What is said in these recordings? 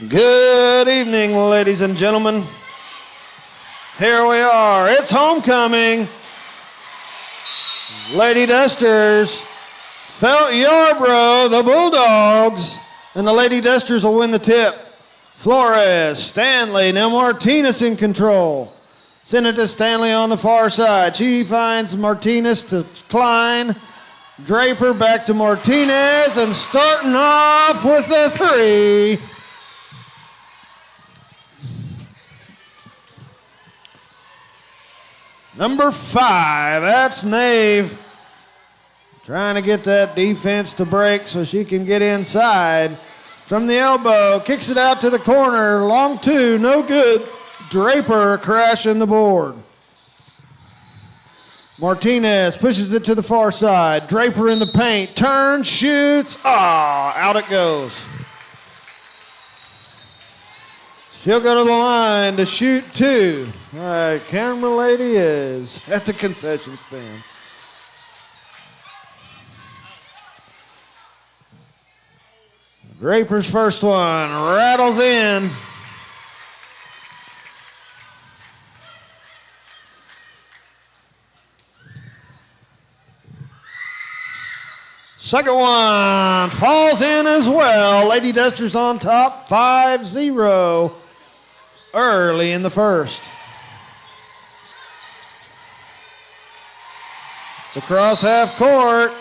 Good evening, ladies and gentlemen. Here we are. It's homecoming. Lady Dusters felt Yarbrough, the Bulldogs, and the Lady Dusters will win the tip. Flores, Stanley, now Martinez in control. Send it to Stanley on the far side. She finds Martinez to Klein. Draper back to Martinez, and starting off with the three. Number 5, that's Nave. Trying to get that defense to break so she can get inside. From the elbow, kicks it out to the corner. Long two, no good. Draper crashing the board. Martinez pushes it to the far side. Draper in the paint, turns, shoots. Out it goes. She'll go to the line to shoot 2. All right, camera lady is at the concession stand. Draper's first one rattles in. Second one falls in as well. Lady Dusters on top, 5-0 early in the first. It's across half court.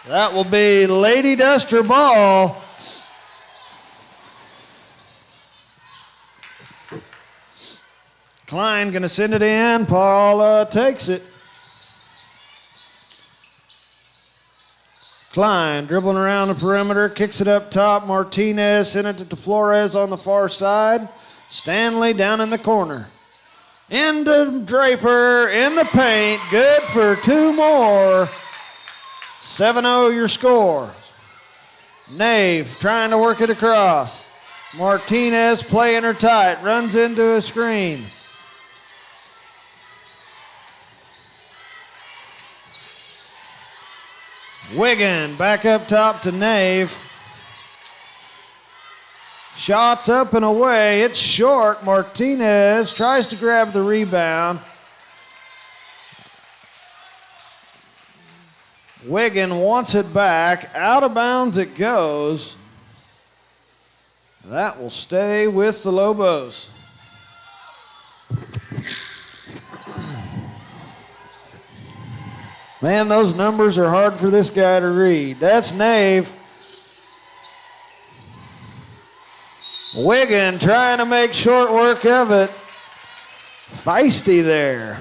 That will be Lady Duster ball. Klein going to send it in. Paula takes it. Klein dribbling around the perimeter, kicks it up top. Martinez sent it to Flores on the far side. Stanley down in the corner. Into Draper in the paint. Good for 2 more. 7-0 your score. Nave trying to work it across. Martinez playing her tight. Runs into a screen. Wiggin back up top to Nave. Shots up and away. It's short. Martinez tries to grab the rebound. Wiggin wants it back. Out of bounds it goes. That will stay with the Lobos. Man, those numbers are hard for this guy to read. That's Nave. Wiggin trying to make short work of it. Feisty there.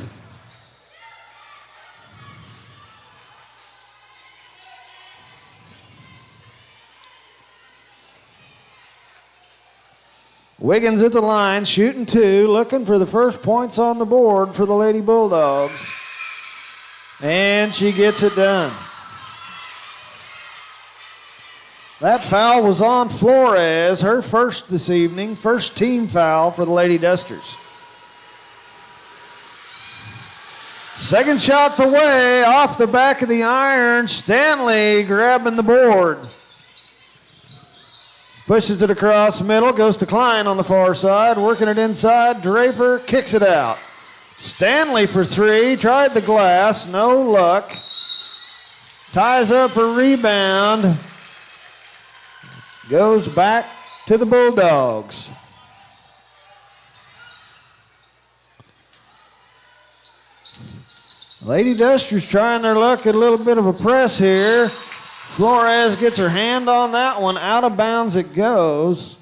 Wiggins at the line, shooting 2, looking for the first points on the board for the Lady Bulldogs. And she gets it done. That foul was on Flores, her first this evening, first team foul for the Lady Dusters. Second shot's away, off the back of the iron. Stanley grabbing the board. Pushes it across the middle, goes to Klein on the far side, working it inside. Draper kicks it out. Stanley for 3, tried the glass, no luck. Ties up a rebound. Goes back to the Bulldogs. Lady Dusters trying their luck at a little bit of a press here. Flores gets her hand on that one. Out of bounds it goes.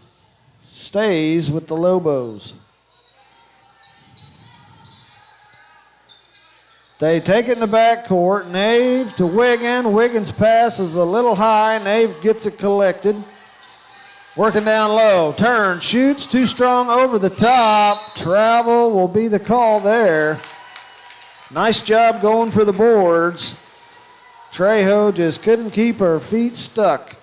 Stays with the Lobos. They take it in the backcourt. Nave to Wiggin. Wiggins' pass is a little high. Nave gets it collected. Working down low. Turn, shoots, too strong over the top. Travel will be the call there. Nice job going for the boards. Trejo just couldn't keep her feet stuck.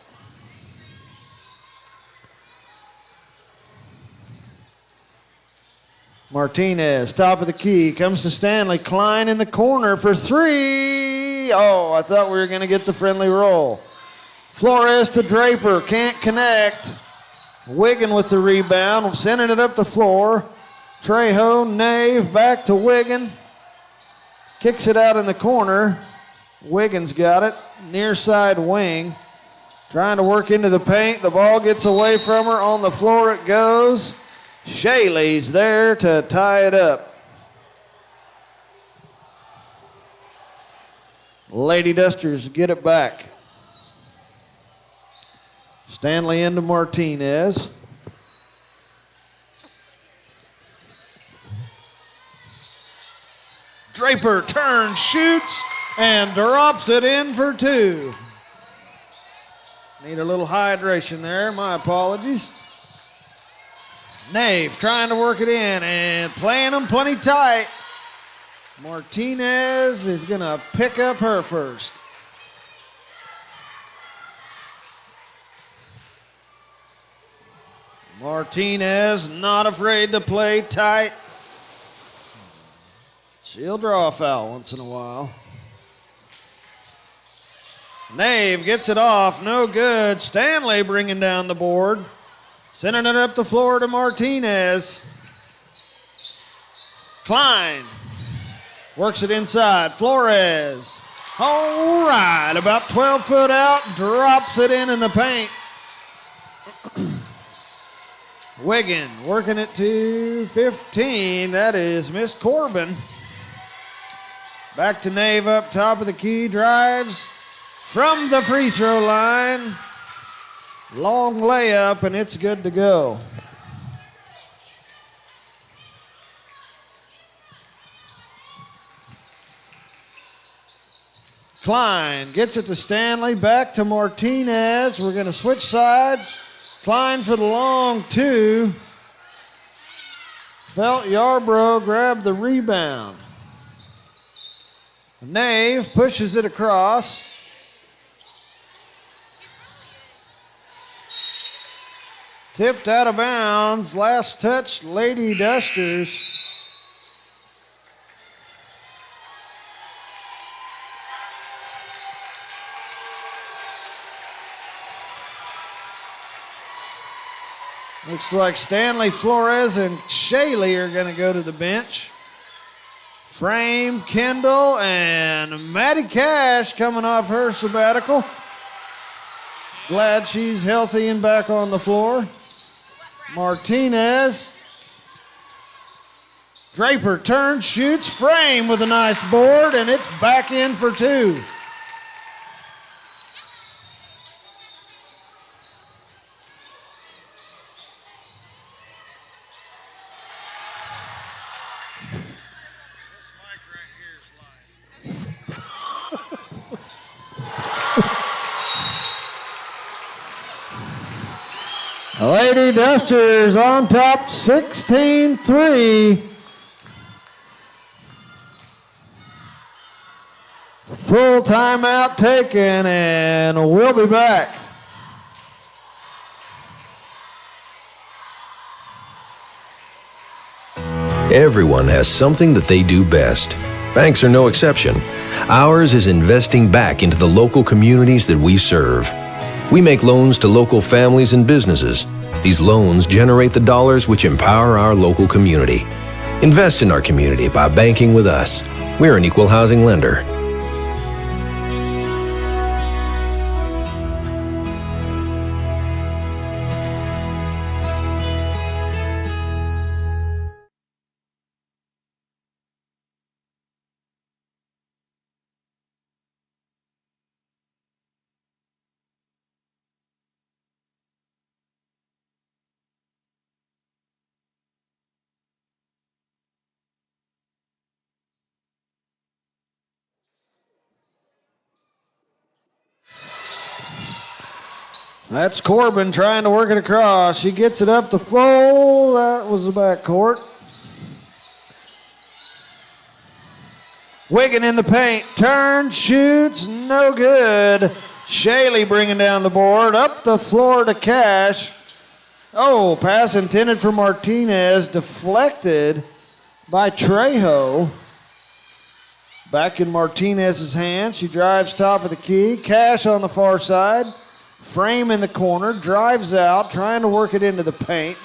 Martinez, top of the key, comes to Stanley. Klein in the corner for 3. Oh, I thought we were going to get the friendly roll. Flores to Draper, can't connect. Wiggin with the rebound, sending it up the floor. Trejo, Nave, back to Wiggin. Kicks it out in the corner. Wiggins got it, near side wing. Trying to work into the paint. The ball gets away from her. On the floor it goes. Shaley's there to tie it up. Lady Dusters get it back. Stanley into Martinez. Draper turns, shoots, and drops it in for 2. Need a little hydration there. My apologies. Nave trying to work it in and playing them plenty tight. Martinez is going to pick up her first. Martinez not afraid to play tight. She'll draw a foul once in a while. Nave gets it off, no good. Stanley bringing down the board. Sending it up the floor to Martinez. Klein works it inside. Flores. All right, about 12 foot out, drops it in the paint. Wiggin working it to 15. That is Miss Corbin. Back to Nave up top of the key. Drives from the free throw line. Long layup, and it's good to go. Klein gets it to Stanley. Back to Martinez. We're going to switch sides. Klein for the long 2. Felt Yarbrough grabbed the rebound. Nave pushes it across. Tipped out of bounds. Last touch, Lady Dusters. Looks like Stanley, Flores, and Shaley are going to go to the bench. Frame, Kendall, and Maddie Cash coming off her sabbatical. Glad she's healthy and back on the floor. Martinez. Draper turns, shoots, Frame with a nice board, and it's back in for 2. Lady Dusters on top 16-3. Full timeout taken, and we'll be back. Everyone has something that they do best. Banks are no exception. Ours is investing back into the local communities that we serve. We make loans to local families and businesses. These loans generate the dollars which empower our local community. Invest in our community by banking with us. We're an equal housing lender. That's Corbin trying to work it across. She gets it up the floor. That was the back court. Wiggin in the paint. Turn, shoots, no good. Shaley bringing down the board. Up the floor to Cash. Oh, pass intended for Martinez. Deflected by Trejo. Back in Martinez's hand. She drives top of the key. Cash on the far side. Frame in the corner, drives out, trying to work it into the paint.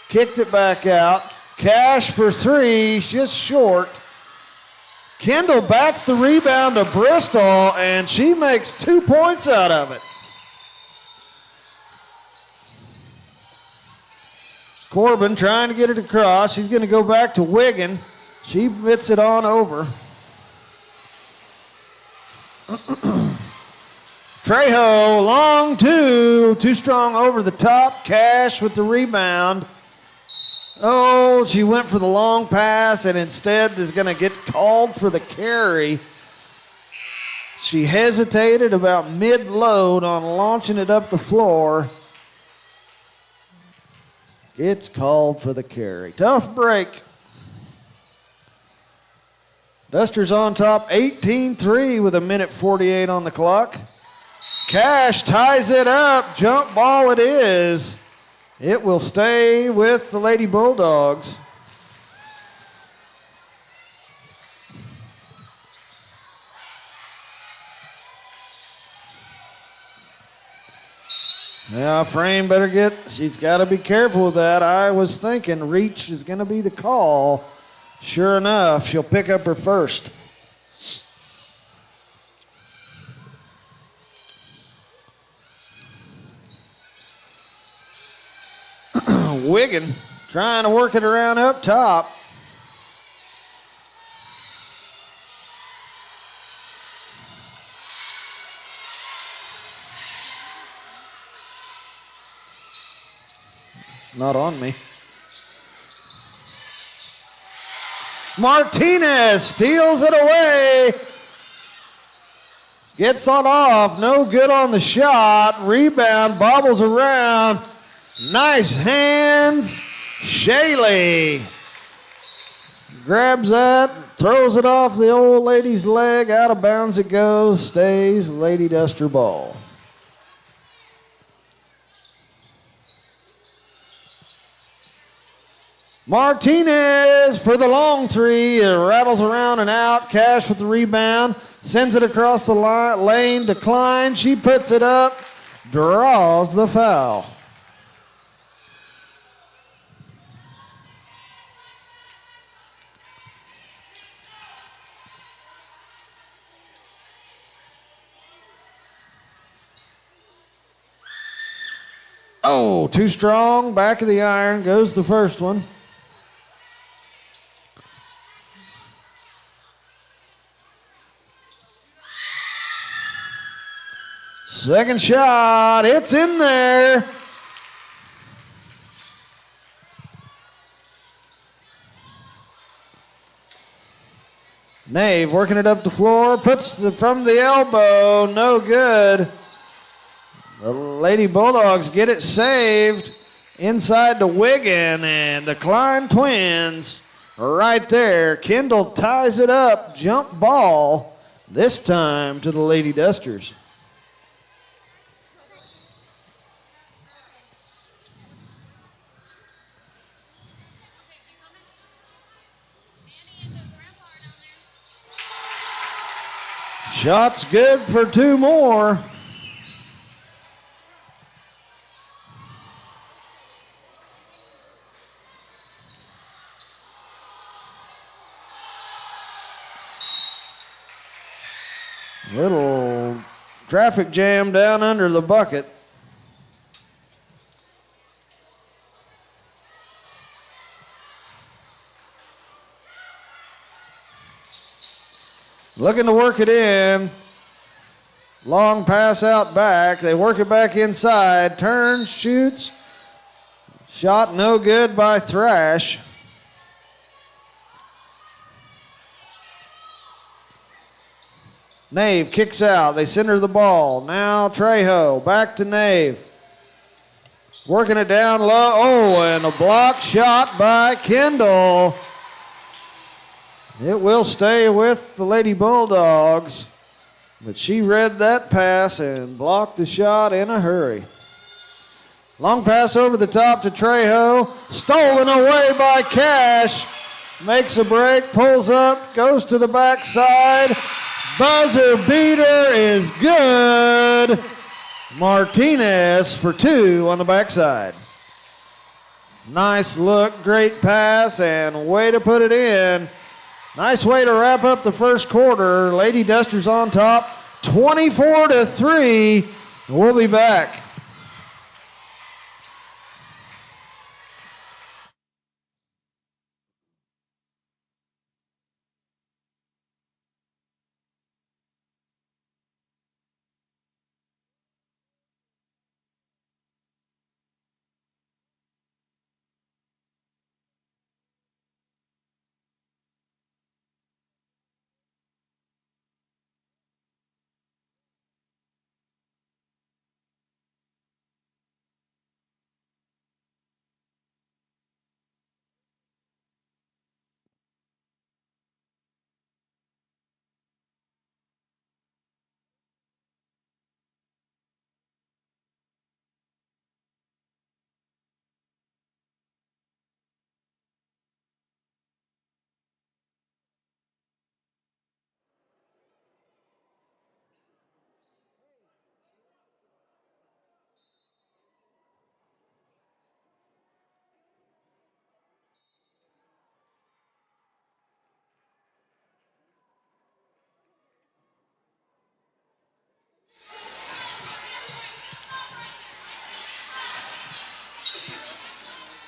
Kicked it back out. Cash for three, just short. Kendall bats the rebound to Bristol, and she makes 2 points out of it. Corbin trying to get it across. She's going to go back to Wiggin. She hits it on over. Trejo, long two, too strong over the top. Cash with the rebound. Oh, she went for the long pass and instead is going to get called for the carry. She hesitated about mid-load on launching it up the floor. Gets called for the carry. Tough break. Dusters on top 18-3 with 1:48 on the clock. Cash ties it up. Jump ball it is. It will stay with the Lady Bulldogs. Now Frame better get, she's got to be careful with that. I was thinking reach is going to be the call. Sure enough, she'll pick up her first. Wiggin trying to work it around up top. Not on me. Martinez steals it away. Gets on off. No good on the shot. Rebound bobbles around. Nice hands. Shaley grabs that, throws it off the old lady's leg. Out of bounds it goes. Stays Lady Duster ball. Martinez for the long three. It rattles around and out. Cash with the rebound. Sends it across the lane to Klein. She puts it up. Draws the foul. Oh, too strong. Back of the iron goes the first one. Second shot. It's in there. Nave working it up the floor. Puts it from the elbow. No good. The Lady Bulldogs get it saved, Inside to Wiggin, and the Klein twins are right there. Kendall ties it up. Jump ball, this time to the Lady Dusters. Shot's good for 2 more. Little traffic jam down under the bucket. Looking to work it in. Long pass out back. They work it back inside. Turns, shoots. Shot no good by Thrash. Nave kicks out. They center the ball. Now Trejo back to Nave. Working it down low. Oh, and a block shot by Kendall. It will stay with the Lady Bulldogs, but she read that pass and blocked the shot in a hurry. Long pass over the top to Trejo. Stolen away by Cash. Makes a break, pulls up, goes to the backside. Buzzer beater is good. Martinez for 2 on the backside. Nice look, great pass, and way to put it in. Nice way to wrap up the first quarter. Lady Dusters on top, 24-3. We'll be back.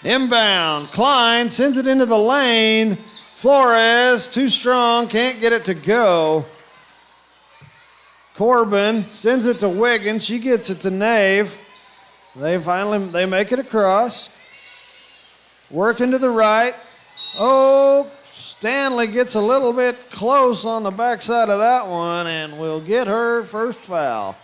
Inbound, Klein sends it into the lane. Flores, too strong, can't get it to go. Corbin sends it to Wiggins. She gets it to Nave. They make it across. Working to the right. Oh, Stanley gets a little bit close on the backside of that one and will get her first foul.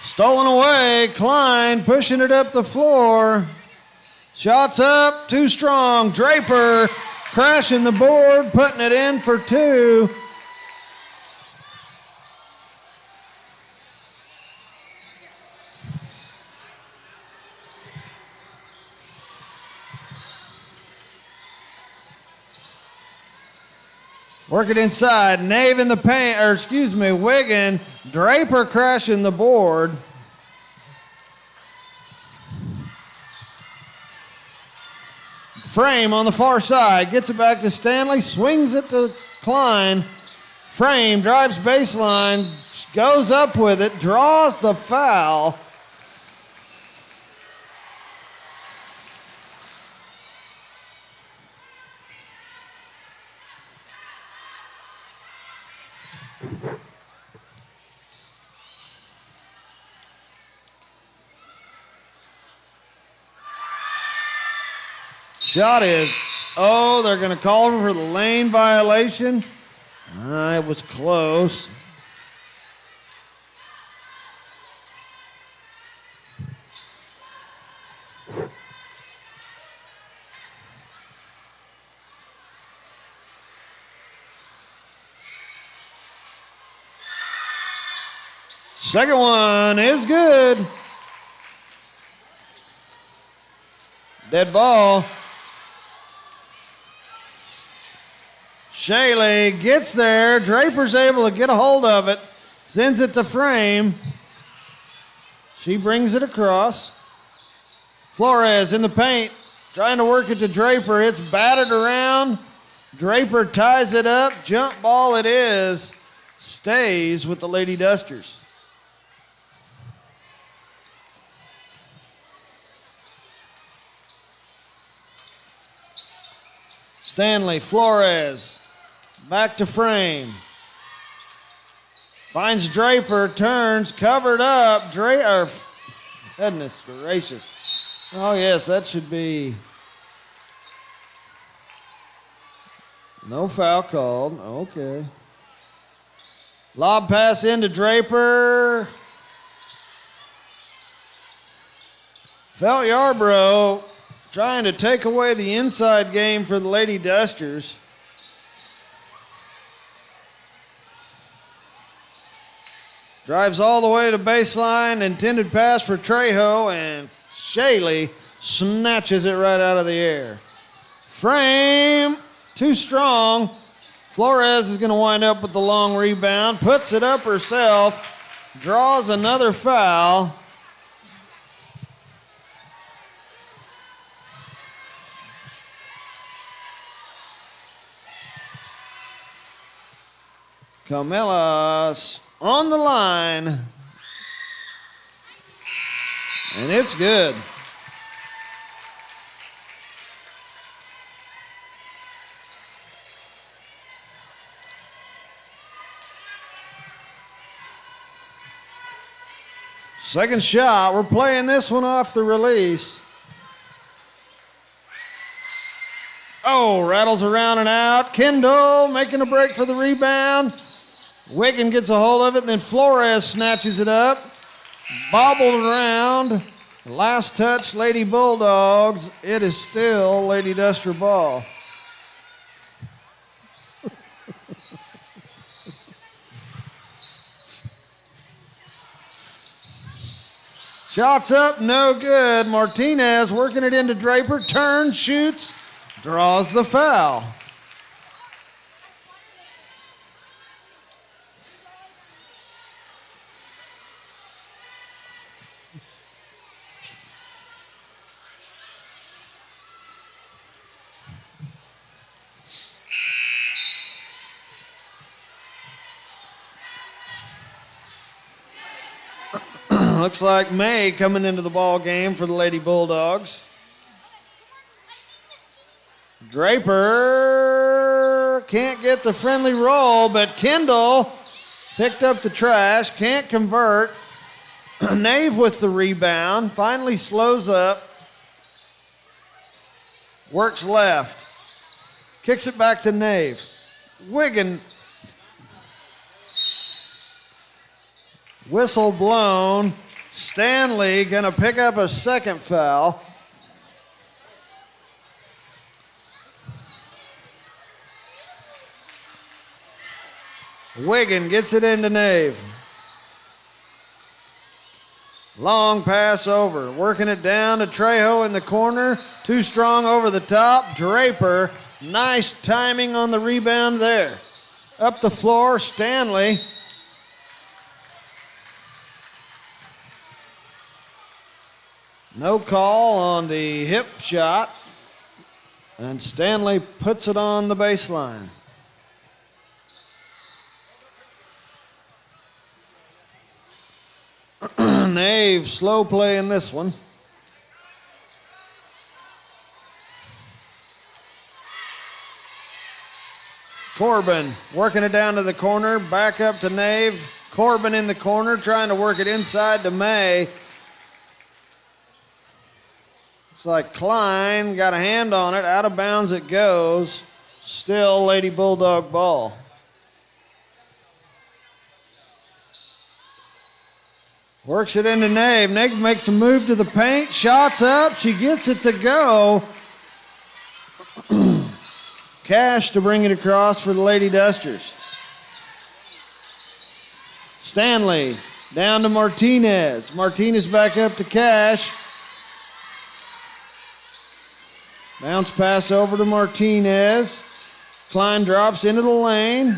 Stolen away, Klein pushing it up the floor. Shots up, too strong. Draper crashing the board, putting it in for 2. Work it inside. Nave in the paint, Wiggin. Draper crashing the board. Frame on the far side. Gets it back to Stanley. Swings it to Klein. Frame drives baseline. Goes up with it. Draws the foul. Shot is Oh, they're going to call him for the lane violation. It was close. Second one is good. Dead ball. Shaley gets there. Draper's able to get a hold of it. Sends it to Frame. She brings it across. Flores in the paint. Trying to work it to Draper. It's batted around. Draper ties it up. Jump ball it is. Stays with the Lady Dusters. Stanley, Flores, back to Frame. Finds Draper, turns, covered up. Goodness gracious. Oh, yes, that should be no foul called. Okay. Lob pass into Draper. Felt Yarbrough trying to take away the inside game for the Lady Dusters. Drives all the way to baseline, intended pass for Trejo, and Shaley snatches it right out of the air. Frame, too strong. Flores is going to wind up with the long rebound, puts it up herself, draws another foul. Camelas on the line. And it's good. Second shot. We're playing this one off the release. Oh, rattles around and out. Kendall making a break for the rebound. Wiggin gets a hold of it, and then Flores snatches it up. Bobbled around. Last touch, Lady Bulldogs. It is still Lady Duster ball. Shots up, no good. Martinez working it into Draper. Turns, shoots, draws the foul. Looks like May coming into the ball game for the Lady Bulldogs. Draper can't get the friendly roll, but Kendall picked up the trash, can't convert. Nave with the rebound, finally slows up. Works left. Kicks it back to Nave. Wiggin. Whistle blown. Stanley gonna pick up a second foul. Wiggin gets it into Nave. Long pass over. Working it down to Trejo in the corner. Too strong over the top. Draper. Nice timing on the rebound there. Up the floor, Stanley. No call on the hip shot. And Stanley puts it on the baseline. Nave slow play in this one. Corbin working it down to the corner, back up to Nave. Corbin in the corner trying to work it inside to May. Looks like Klein got a hand on it. Out of bounds it goes. Still Lady Bulldog ball. Works it into Nave. Nave makes a move to the paint. Shots up. She gets it to go. Cash to bring it across for the Lady Dusters. Stanley down to Martinez. Martinez back up to Cash. Bounce pass over to Martinez. Klein drops into the lane.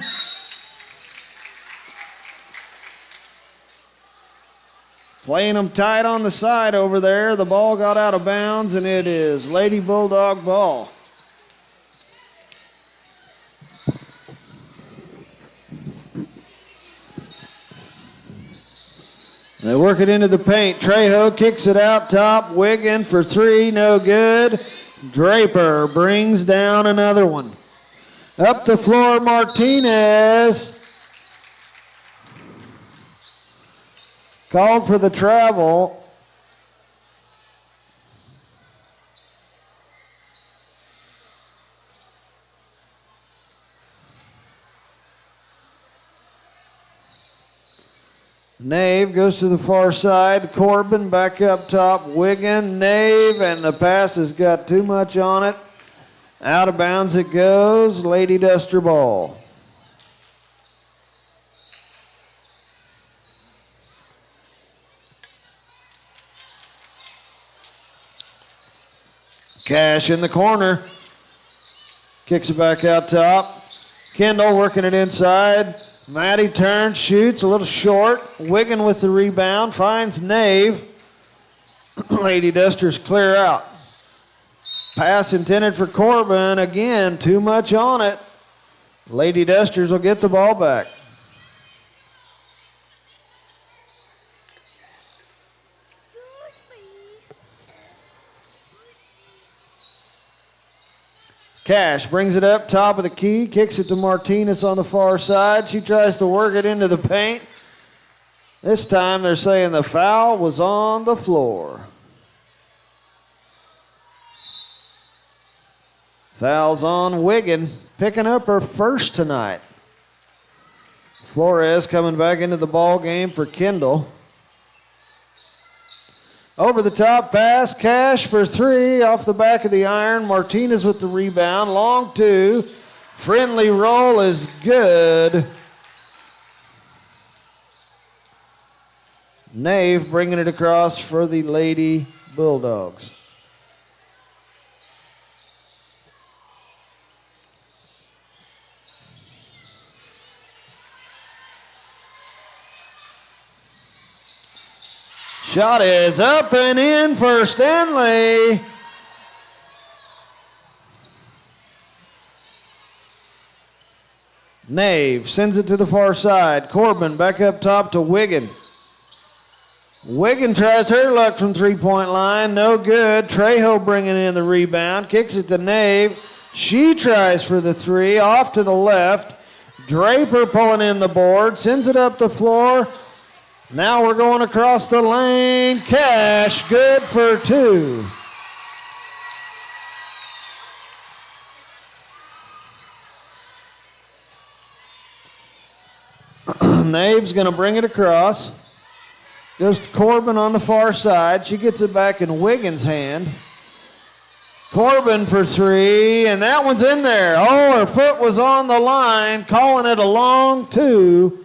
Playing them tight on the side over there. The ball got out of bounds, and it is Lady Bulldog ball. They work it into the paint. Trejo kicks it out top. Wiggin for three, no good. Draper brings down another one. Up the floor, Martinez. Called for the travel. Nave goes to the far side. Corbin back up top. Wiggin, Nave, and the pass has got too much on it. Out of bounds it goes. Lady Duster ball. Cash in the corner. Kicks it back out top. Kendall working it inside. Maddie turns, shoots, a little short. Wiggin with the rebound, finds Nave. Lady Dusters clear out. Pass intended for Corbin. Again, too much on it. Lady Dusters will get the ball back. Cash brings it up top of the key, kicks it to Martinez on the far side. She tries to work it into the paint. This time they're saying the foul was on the floor. Foul's on Wiggin, picking up her first tonight. Flores coming back into the ball game for Kendall. Over the top pass, Cash for three, off the back of the iron. Martinez with the rebound, long two. Friendly roll is good. Nave bringing it across for the Lady Bulldogs. Shot is up and in for Stanley. Nave sends it to the far side. Corbin back up top to Wiggin. Wiggin tries her luck from three-point line. No good. Trejo bringing in the rebound. Kicks it to Nave. She tries for the three. Off to the left. Draper pulling in the board. Sends it up the floor. Now we're going across the lane. Cash, good for two. Nave's going to bring it across. Goes to Corbin on the far side. She gets it back in Wiggins' hand. Corbin for three, and that one's in there. Oh, her foot was on the line, calling it a long two.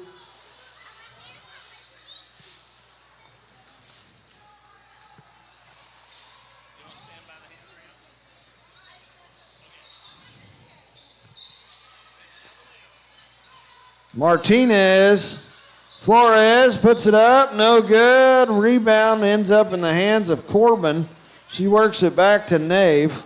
Martinez, Flores puts it up, no good. Rebound ends up in the hands of Corbin. She works it back to Nave.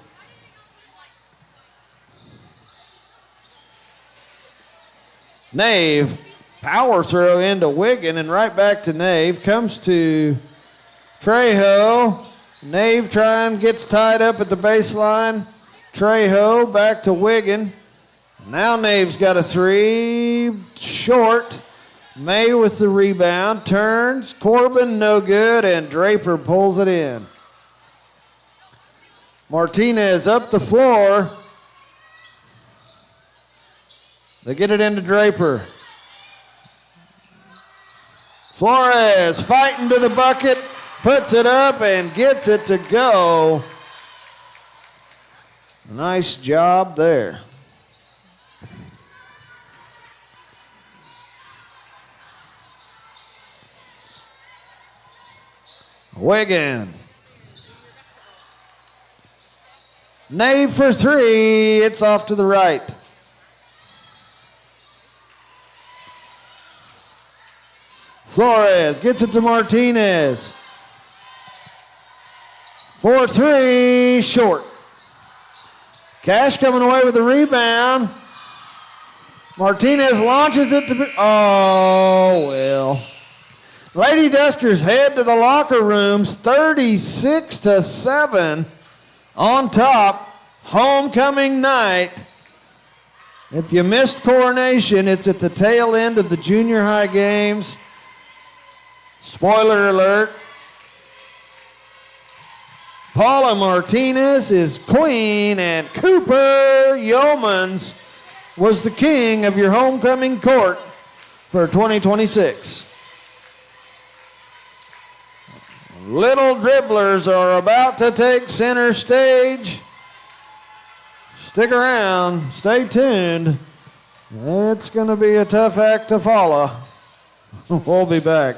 Nave, power throw into Wiggin and right back to Nave. Comes to Trejo. Nave gets tied up at the baseline. Trejo back to Wiggin. Now Nave's got a three, short. May with the rebound, turns. Corbin no good, and Draper pulls it in. Martinez up the floor. They get it into Draper. Flores fighting to the bucket, puts it up and gets it to go. Nice job there. Wiggin. Nave for three. It's off to the right. Flores gets it to Martinez. For three, short. Cash coming away with the rebound. Martinez launches it to, oh, well. Lady Dusters head to the locker rooms, 36-7 on top. Homecoming night. If you missed coronation, it's at the tail end of the junior high games. Spoiler alert. Paula Martinez is queen, and Cooper Yeomans was the king of your homecoming court for 2026. Little dribblers are about to take center stage. Stick around, stay tuned. It's going to be a tough act to follow. We'll be back.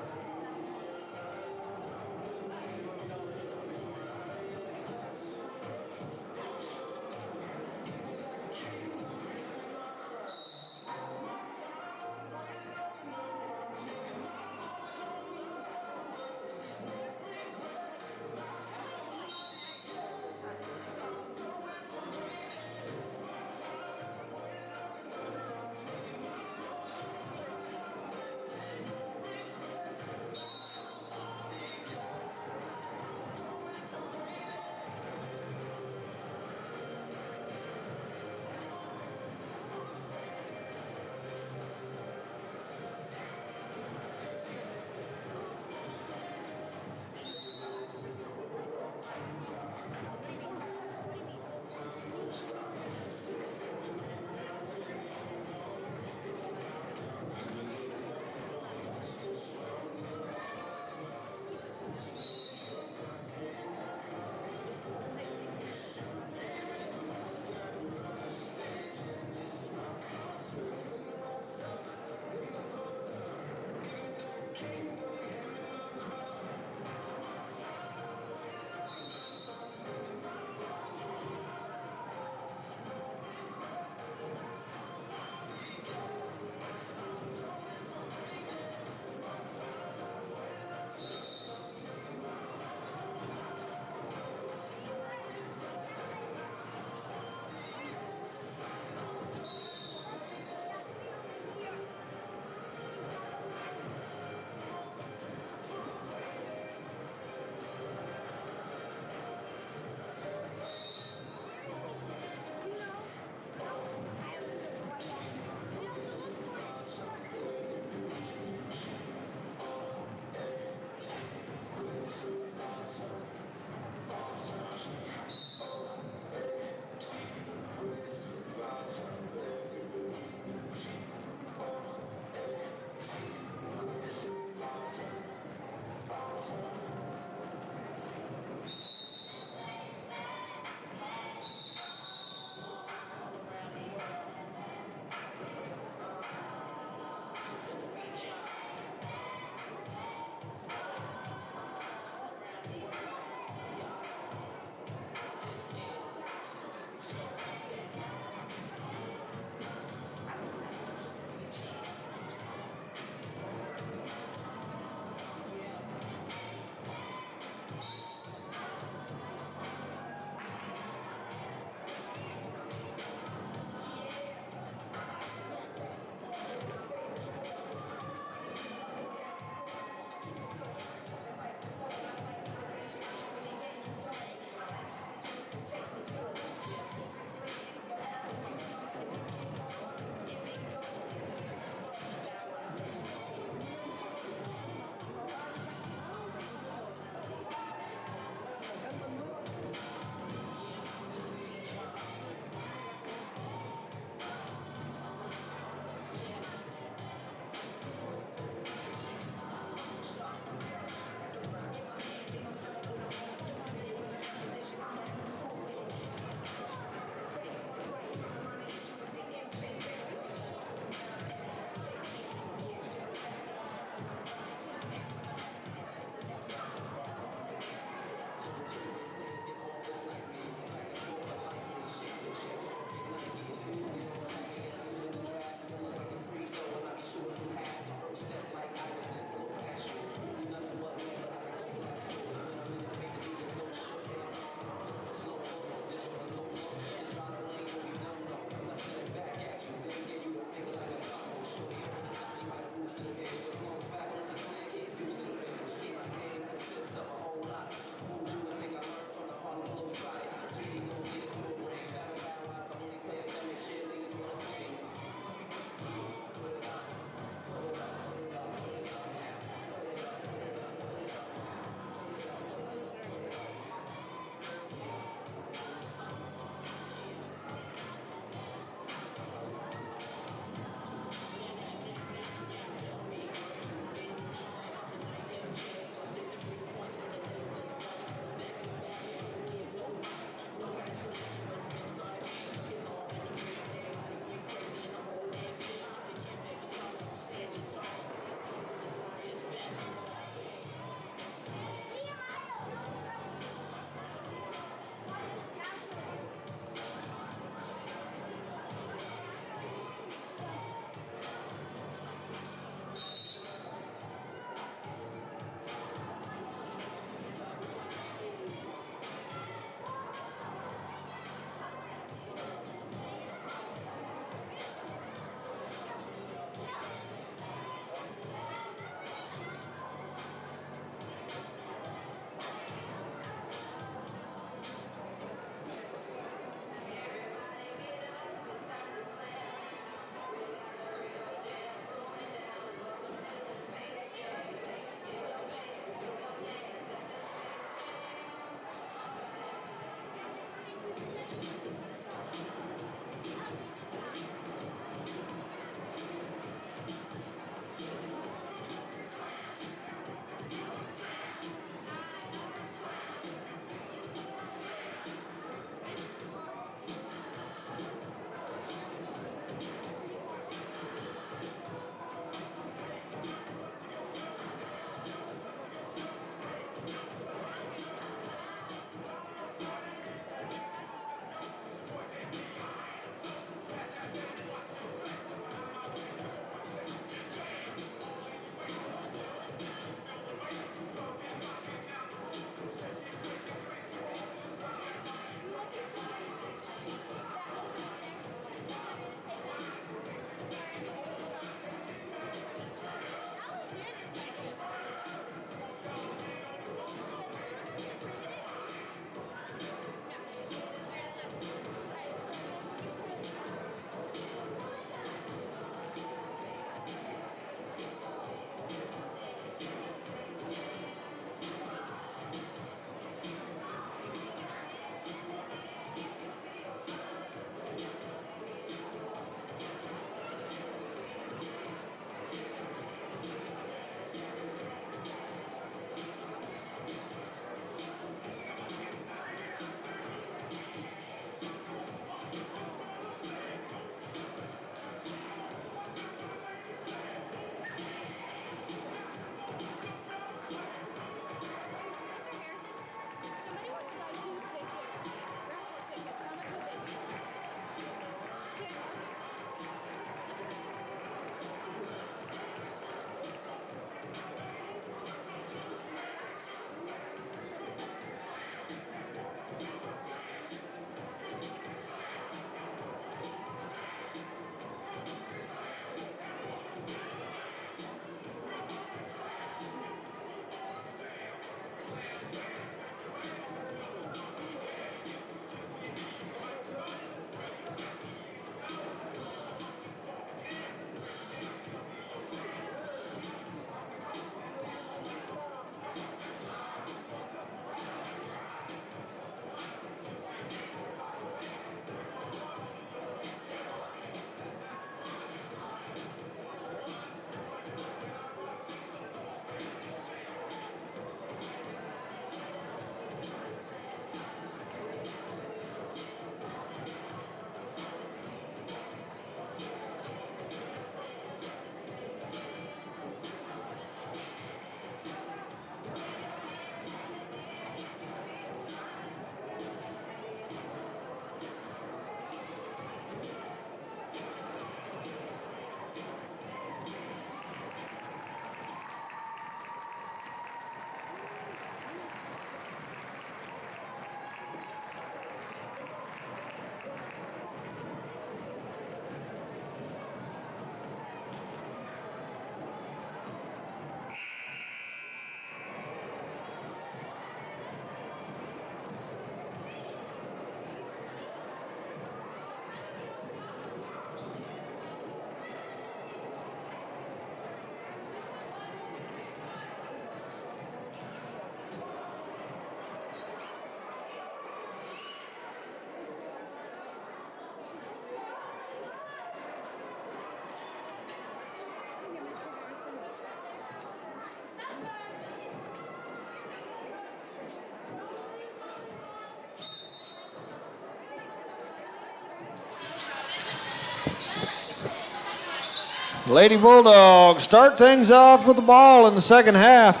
Lady Bulldogs start things off with the ball in the second half.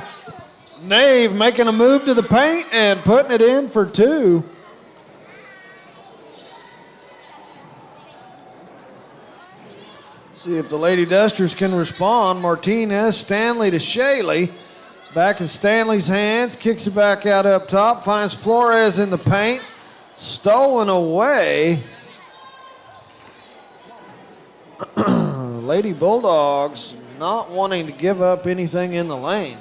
Nave making a move to the paint and putting it in for 2. See if the Lady Dusters can respond. Martinez, Stanley to Shaley. Back in Stanley's hands, kicks it back out up top, finds Flores in the paint. Stolen away. Lady Bulldogs not wanting to give up anything in the lane.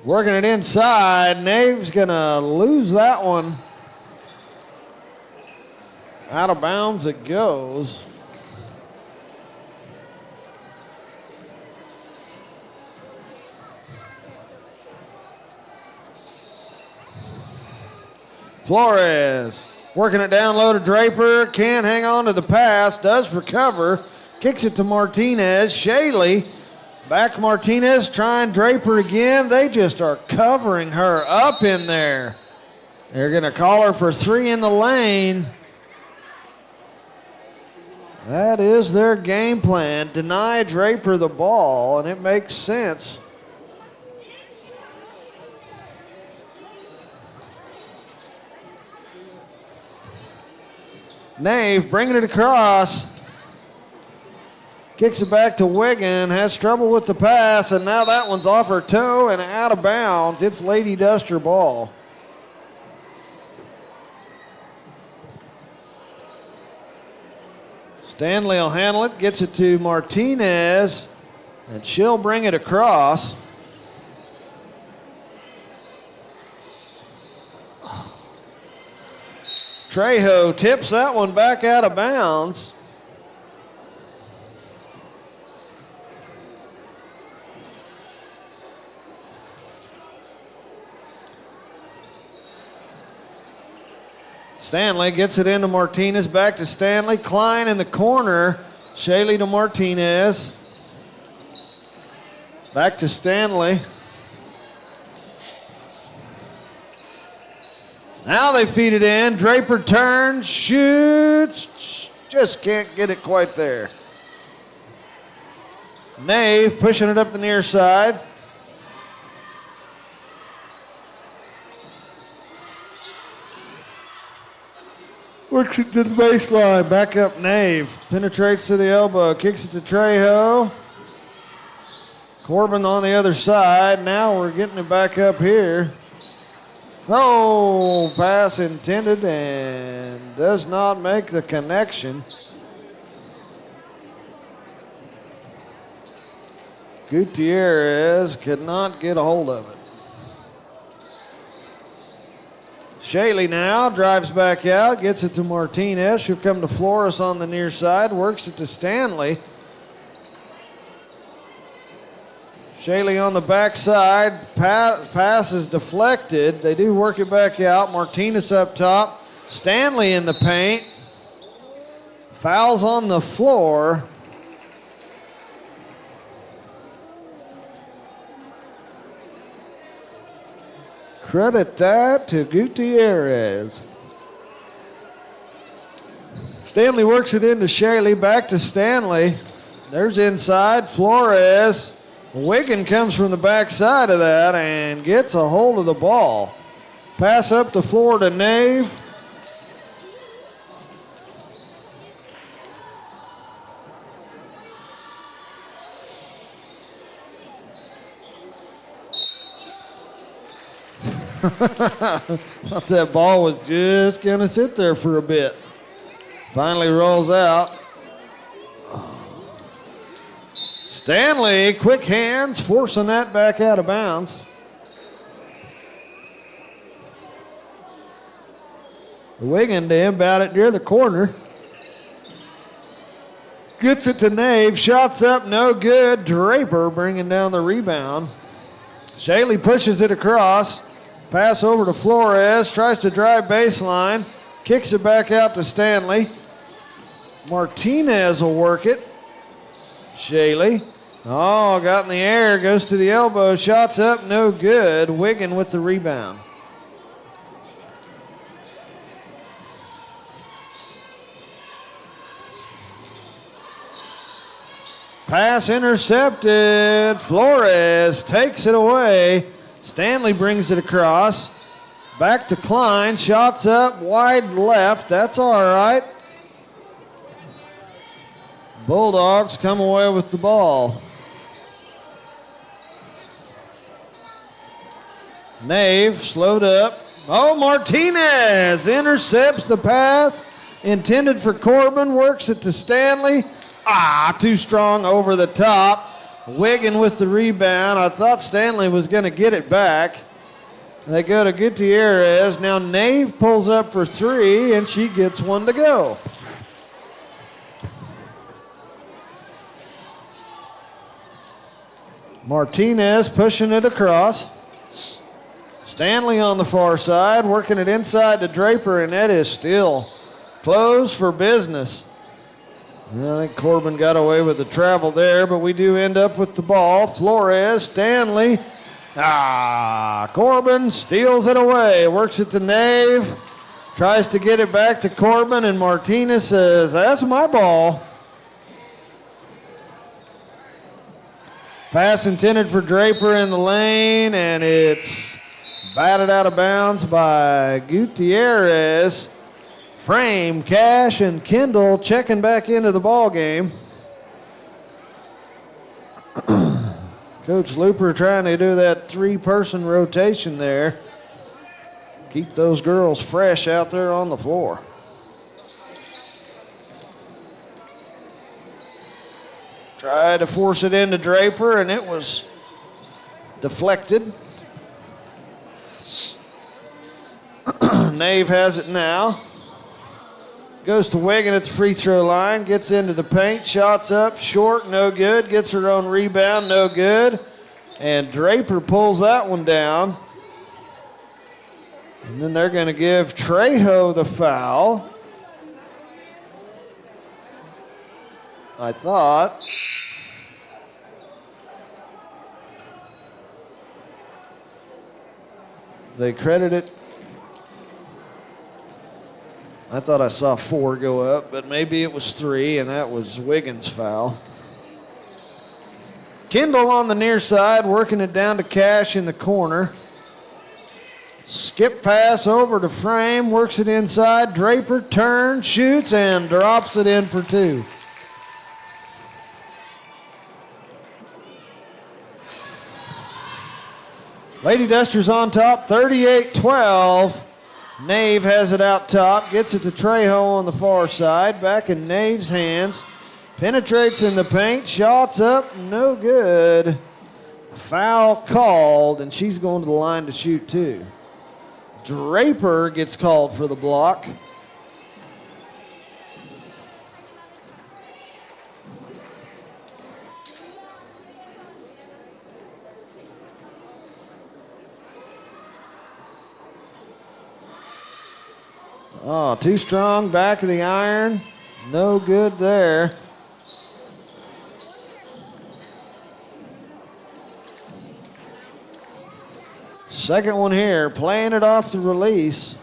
Working it inside. Nave's going to lose that one. Out of bounds it goes. Flores working it down low to Draper. Can't hang on to the pass. Does recover. Kicks it to Martinez. Shaley. Back Martinez trying Draper again. They just are covering her up in there. They're going to call her for 3 in the lane. That is their game plan. Deny Draper the ball, and it makes sense. Nave bringing it across. Kicks it back to Wiggin. Has trouble with the pass, and now that one's off her toe and out of bounds. It's Lady Duster ball. Stanley will handle it, gets it to Martinez, and she'll bring it across. Trejo tips that one back out of bounds. Stanley gets it into Martinez, back to Stanley. Klein in the corner. Shaley to Martinez. Back to Stanley. Now they feed it in. Draper turns, shoots. Just can't get it quite there. Nave pushing it up the near side. Works it to the baseline. Back up Nave. Penetrates to the elbow. Kicks it to Trejo. Corbin on the other side. Now we're getting it back up here. Oh, pass intended and does not make the connection. Gutierrez could not get a hold of it. Shaley now drives back out, gets it to Martinez. She'll come to Flores on the near side, works it to Stanley. Shaley on the backside, pass is deflected. They do work it back out. Martinez up top. Stanley in the paint. Fouls on the floor. Credit that to Gutierrez. Stanley works it into Shaley, back to Stanley. There's inside, Flores. Wiggin comes from the backside of that and gets a hold of the ball. Pass up the floor to Nave. Thought that ball was just going to sit there for a bit. Finally rolls out. Stanley, quick hands, forcing that back out of bounds. Wiggin to inbound it near the corner. Gets it to Nave, shots up, no good. Draper bringing down the rebound. Shaley pushes it across. Pass over to Flores, tries to drive baseline, kicks it back out to Stanley. Martinez will work it. Shaley, got in the air, goes to the elbow, shots up, no good. Wiggin with the rebound. Pass intercepted. Flores takes it away. Stanley brings it across. Back to Klein. Shots up wide left. That's all right. Bulldogs come away with the ball. Nave slowed up. Oh, Martinez intercepts the pass. Intended for Corbin. Works it to Stanley. Too strong over the top. Wiggin with the rebound. I thought Stanley was going to get it back. They go to Gutierrez. Now Nave pulls up for three, and she gets one to go. Martinez pushing it across. Stanley on the far side, working it inside to Draper, and that is still closed for business. I think Corbin got away with the travel there, but we do end up with the ball. Flores, Stanley. Corbin steals it away, works it to Nave, tries to get it back to Corbin, and Martinez says, that's my ball. Pass intended for Draper in the lane, and it's batted out of bounds by Gutierrez. Frame, Cash, and Kendall checking back into the ball game. Coach Looper trying to do that three-person rotation there. Keep those girls fresh out there on the floor. Tried to force it into Draper, and it was deflected. Nave has it now. Goes to Wiggin at the free throw line, gets into the paint, shots up, short, no good, gets her own rebound, no good. And Draper pulls that one down. And then they're going to give Trejo the foul. I thought. They credit it. I thought I saw 4 go up, but maybe it was 3, and that was Wiggins' foul. Kendall on the near side, working it down to Cash in the corner. Skip pass over to Frame, works it inside. Draper turns, shoots, and drops it in for 2. Lady Dusters on top, 38-12. Nave has it out top, gets it to Trejo on the far side, back in Nave's hands, penetrates in the paint, shots up, no good. Foul called, and she's going to the line to shoot 2. Draper gets called for the block. Too strong, back of the iron. No good there. Second one here, playing it off the release.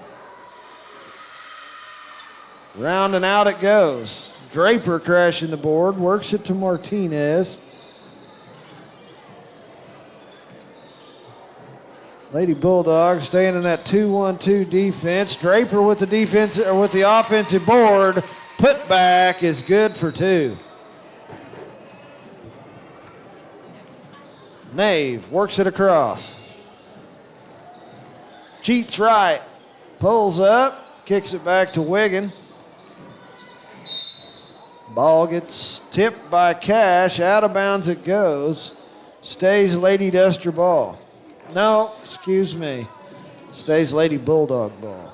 Round and out it goes. Draper crashing the board, works it to Martinez. Lady Bulldogs staying in that 2-1-2 defense. Draper with the defense or with the offensive board. Put back is good for 2. Nave works it across. Cheats right. Pulls up. Kicks it back to Wiggin. Ball gets tipped by Cash. Out of bounds it goes. Stays Lady Duster ball. No, excuse me. Stays Lady Bulldog ball.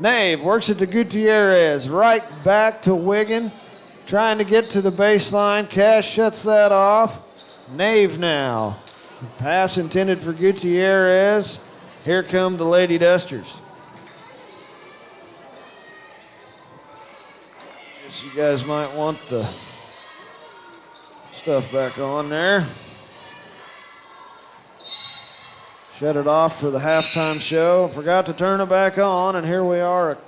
Nave works it to Gutierrez. Right back to Wiggin. Trying to get to the baseline. Cash shuts that off. Nave now. Pass intended for Gutierrez. Here come the Lady Dusters. Guess you guys might want the stuff back on there. Shut it off for the halftime show. Forgot to turn it back on, and here we are.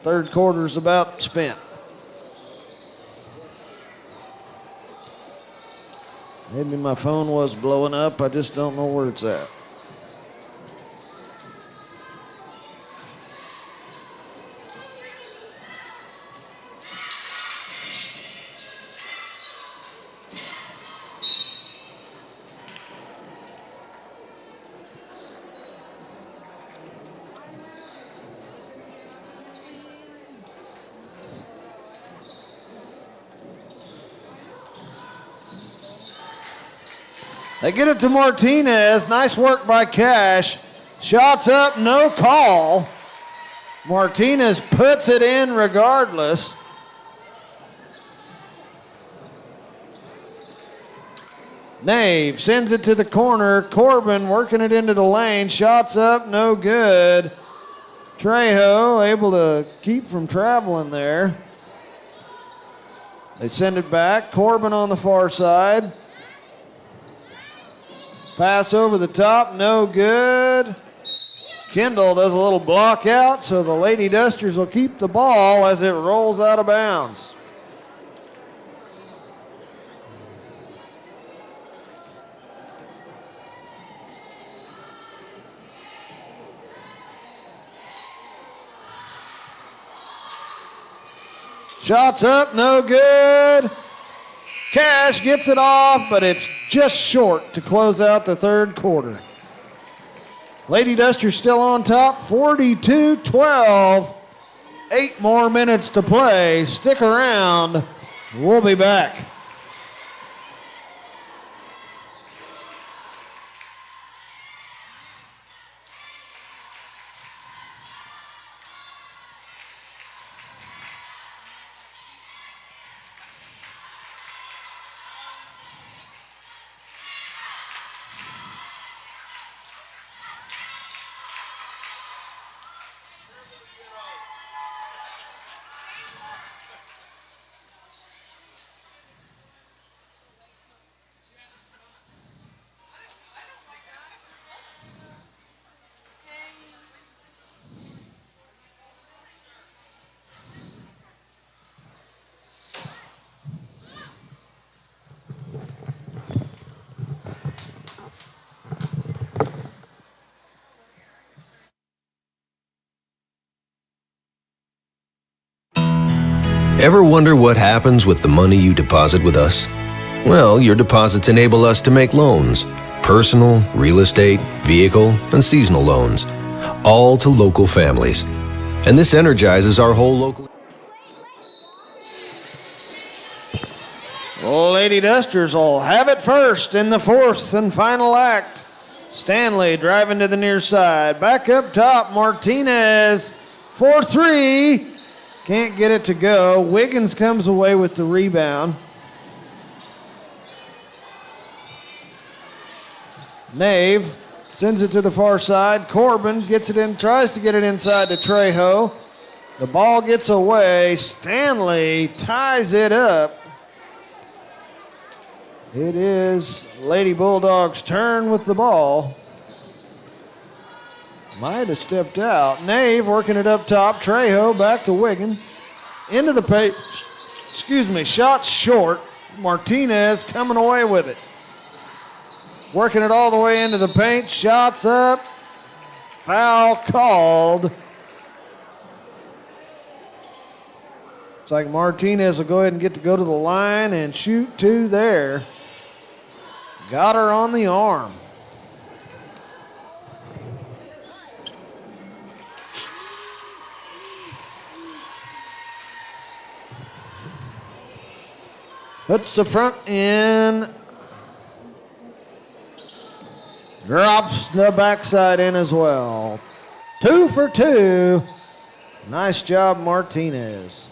Third quarter's about spent. Maybe my phone was blowing up. I just don't know where it's at. They get it to Martinez. Nice work by Cash. Shots up, no call. Martinez puts it in regardless. Nave sends it to the corner. Corbin working it into the lane. Shots up, no good. Trejo able to keep from traveling there. They send it back. Corbin on the far side. Pass over the top, no good. Kendall does a little block out, so the Lady Dusters will keep the ball as it rolls out of bounds. Shots up, no good. Cash gets it off, but it's just short to close out the third quarter. Lady Dusters still on top, 42-12. 8 more minutes to play. Stick around. We'll be back. Ever wonder what happens with the money you deposit with us? Well, your deposits enable us to make loans. Personal, real estate, vehicle, and seasonal loans. All to local families. And this energizes our whole local... Lady Dusters will have it first in the fourth and final act. Stanley driving to the near side. Back up top, Martinez. 4-3. Can't get it to go. Wiggins comes away with the rebound. Nave sends it to the far side. Corbin gets it in, tries to get it inside to Trejo. The ball gets away. Stanley ties it up. It is Lady Bulldogs' turn with the ball. Might have stepped out. Nave working it up top. Trejo back to Wiggin. Into the paint. Shot short. Martinez coming away with it. Working it all the way into the paint. Shots up. Foul called. Looks like Martinez will go ahead and get to go to the line and shoot two there. Got her on the arm. Puts the front in. Drops the backside in as well. 2 for 2. Nice job, Martinez.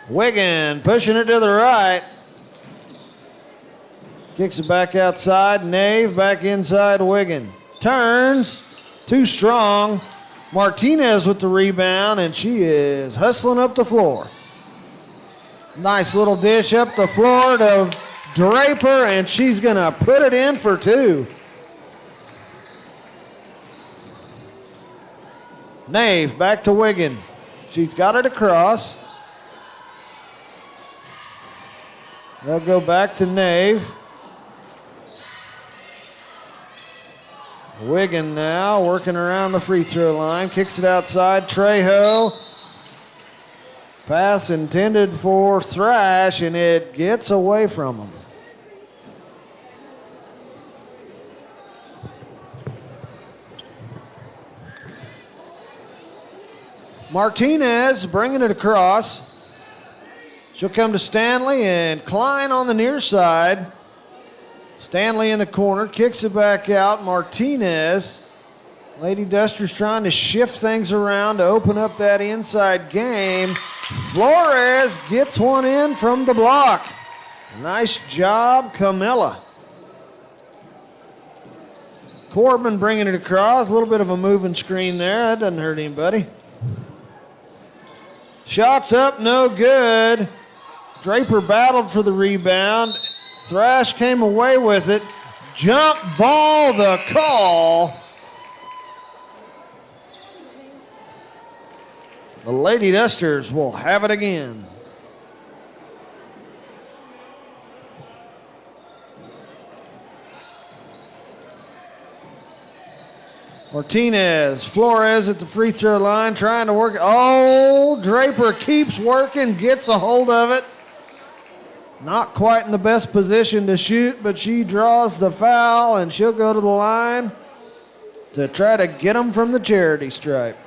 Wiggin pushing it to the right. Kicks it back outside. Nave back inside Wiggin. Turns. Too strong. Martinez with the rebound, and she is hustling up the floor. Nice little dish up the floor to Draper, and she's going to put it in for 2. Nave back to Wiggin. She's got it across. They'll go back to Nave. Wiggin now working around the free throw line. Kicks it outside. Trejo. Pass intended for Thrash, and it gets away from him. Martinez bringing it across. She'll come to Stanley, and Klein on the near side. Stanley in the corner, kicks it back out. Martinez. Lady Dusters trying to shift things around to open up that inside game. Flores gets one in from the block. Nice job, Camilla. Corbin bringing it across. A little bit of a moving screen there. That doesn't hurt anybody. Shots up, no good. Draper battled for the rebound. Thrash came away with it. Jump ball, the call. The Lady Dusters will have it again. Martinez, Flores at the free throw line trying to work. Oh, Draper keeps working, gets a hold of it. Not quite in the best position to shoot, but she draws the foul, and she'll go to the line to try to get them from the charity stripe.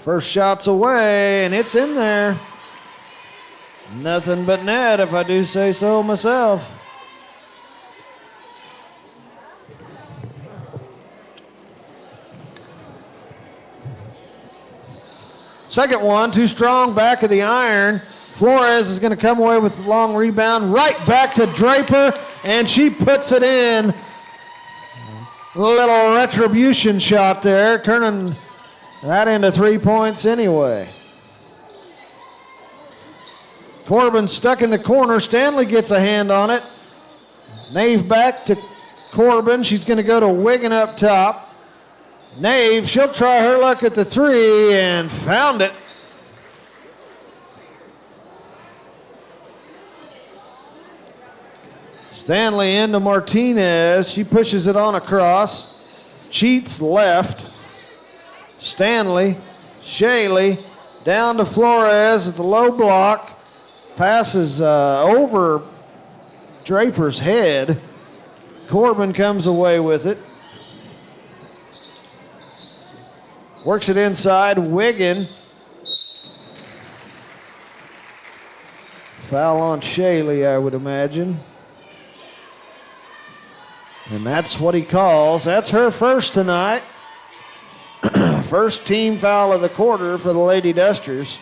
First shot's away, and it's in there. Nothing but net, if I do say so myself. Second one, too strong, back of the iron. Flores is going to come away with the long rebound, right back to Draper, and she puts it in. A little retribution shot there, turning that into 3 points anyway. Corbin stuck in the corner. Stanley gets a hand on it. Nave back to Corbin. She's going to go to Wiggin up top. Nave, she'll try her luck at the three and found it. Stanley into Martinez. She pushes it on across. Cheats left. Stanley, Shaley, down to Flores at the low block. Passes over Draper's head. Corbin comes away with it. Works it inside, Wiggin. Foul on Shaley, I would imagine. And that's what he calls. That's her first tonight. First team foul of the quarter for the Lady Dusters.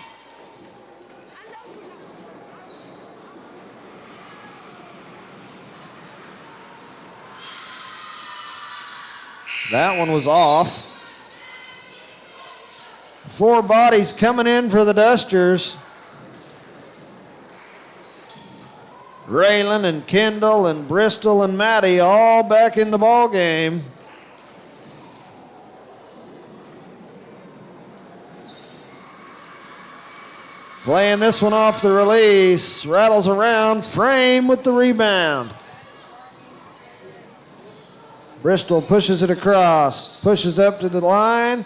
That one was off. Four bodies coming in for the Dusters. Raylan and Kendall and Bristol and Maddie all back in the ball game. Playing this one off the release. Rattles around. Frame with the rebound. Bristol pushes it across. Pushes up to the line.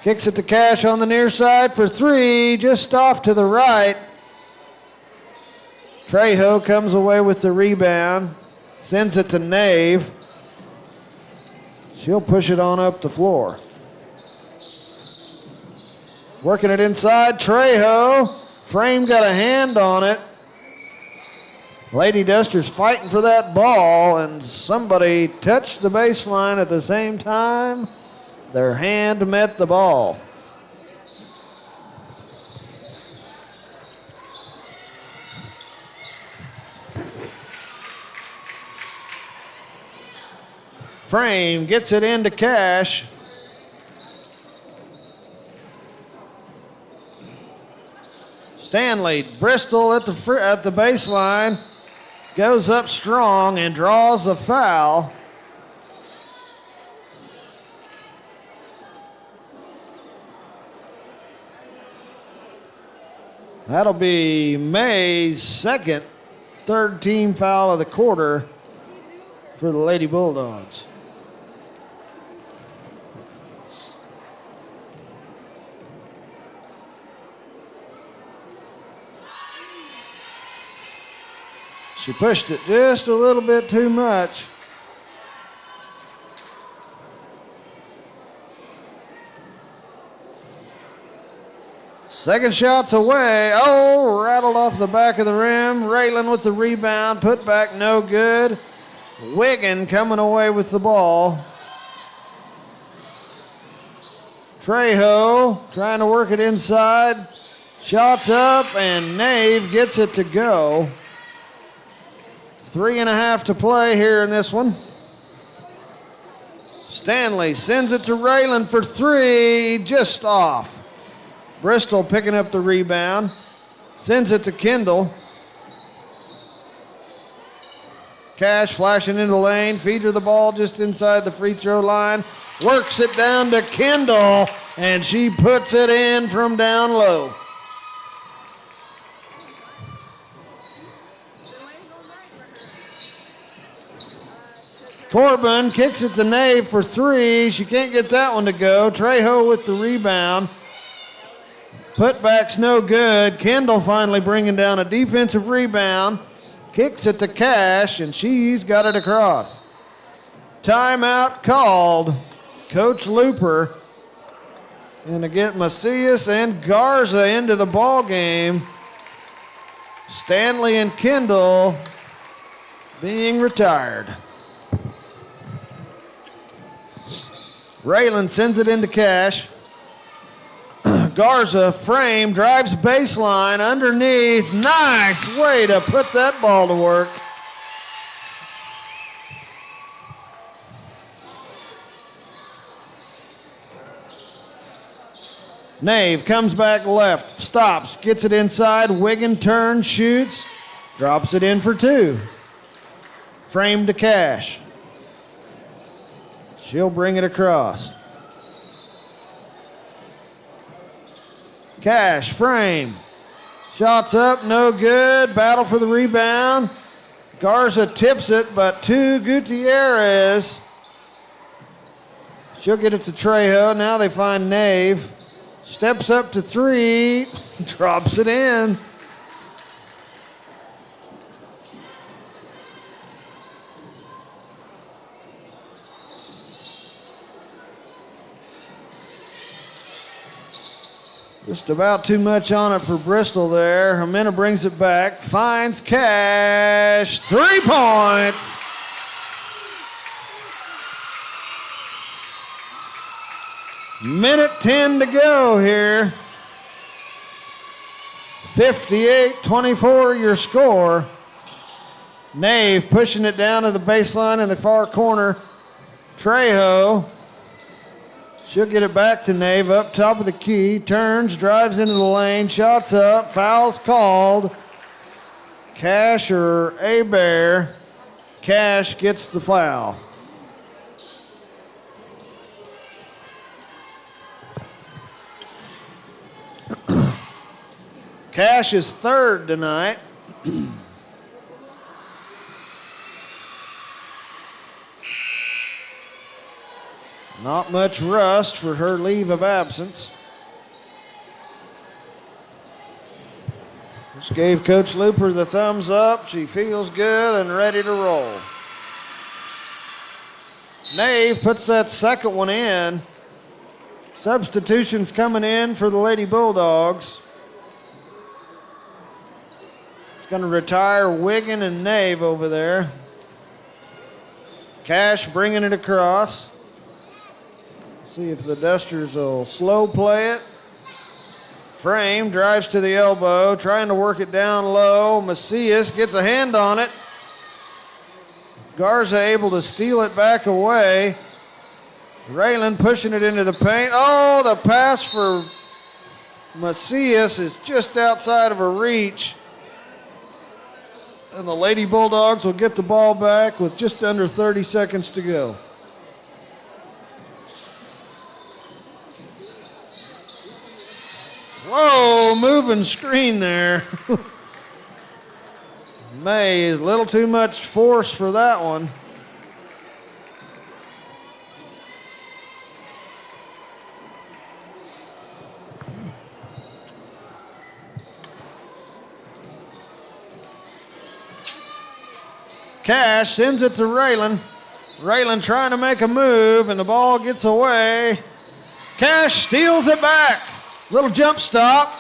Kicks it to Cash on the near side for three. Just off to the right. Trejo comes away with the rebound. Sends it to Nave. She'll push it on up the floor. Working it inside. Trejo. Frame got a hand on it. Lady Dusters fighting for that ball, and somebody touched the baseline at the same time. Their hand met the ball. Frame gets it into Cash. Stanley, Bristol at the baseline, goes up strong and draws a foul. That'll be May's third team foul of the quarter for the Lady Bulldogs. She pushed it just a little bit too much. Second shot's away. Oh, rattled off the back of the rim. Raylan with the rebound. Put back, no good. Wiggin coming away with the ball. Trejo trying to work it inside. Shots up, and Nave gets it to go. 3.5 to play here in this one. Stanley sends it to Raylan for three, just off. Bristol picking up the rebound. Sends it to Kendall. Cash flashing into the lane. Feeds her the ball just inside the free throw line. Works it down to Kendall, and she puts it in from down low. Corbin kicks it to Nave for three. She can't get that one to go. Trejo with the rebound. Putback's no good. Kendall finally bringing down a defensive rebound. Kicks it to Cash, and she's got it across. Timeout called. Coach Looper. And to get Macias and Garza into the ball game. Stanley and Kendall being retired. Raylan sends it into Cash. Garza, frame, drives baseline, underneath. Nice way to put that ball to work. Nave comes back left, stops, gets it inside. Wiggin turns, shoots, drops it in for two. Frame to Cash. She'll bring it across. Cash, frame. Shots up, no good. Battle for the rebound. Garza tips it, but to Gutierrez. She'll get it to Trejo. Now they find Nave. Steps up to three. Drops it in. Just about too much on it for Bristol there. Jimena brings it back, finds Cash, 3 points. Minute 10 to go here. 58-24 your score. Nave pushing it down to the baseline in the far corner. Trejo. She'll get it back to Nave up top of the key. Turns, drives into the lane. Shots up. Fouls called. Cash or Abear. Cash gets the foul. Cash is third tonight. Not much rust for her leave of absence. Just gave Coach Looper the thumbs up. She feels good and ready to roll. Nave puts that second one in. Substitutions coming in for the Lady Bulldogs. It's going to retire Wiggin and Nave over there. Cash bringing it across. See if the Dusters will slow play it. Frame drives to the elbow, trying to work it down low. Macias gets a hand on it. Garza able to steal it back away. Raylan pushing it into the paint. Oh, the pass for Macias is just outside of her reach. And the Lady Bulldogs will get the ball back with just under 30 seconds to go. Whoa, moving screen there. May is a little too much force for that one. Cash sends it to Raylan. Raylan trying to make a move, and the ball gets away. Cash steals it back. Little jump stop.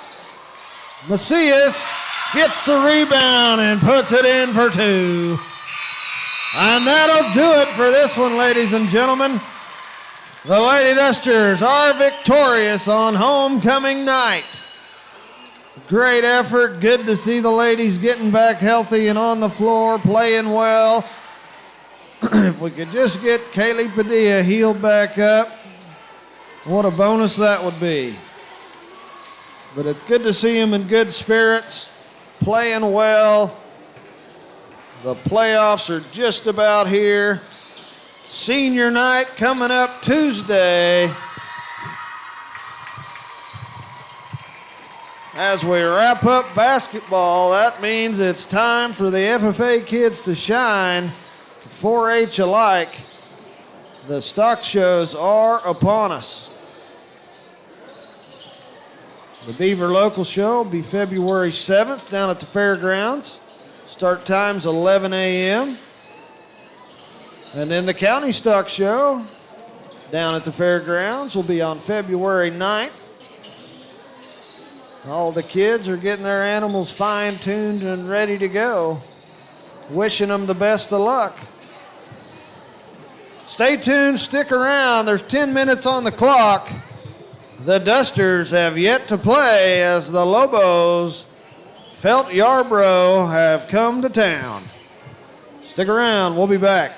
Macias gets the rebound and puts it in for two. And that'll do it for this one, ladies and gentlemen. The Lady Dusters are victorious on homecoming night. Great effort. Good to see the ladies getting back healthy and on the floor, playing well. If we could just get Kaylee Padilla healed back up, what a bonus that would be. But it's good to see them in good spirits, playing well. The playoffs are just about here. Senior night coming up Tuesday. As we wrap up basketball, that means it's time for the FFA kids to shine, 4-H alike. The stock shows are upon us. The Beaver Local Show will be February 7th down at the fairgrounds. Start time's 11 a.m. And then the County Stock Show down at the fairgrounds will be on February 9th. All the kids are getting their animals fine-tuned and ready to go. Wishing them the best of luck. Stay tuned, stick around. There's 10 minutes on the clock. The Dusters have yet to play as the Lobos, Felt Yarbrough, have come to town. Stick around, we'll be back.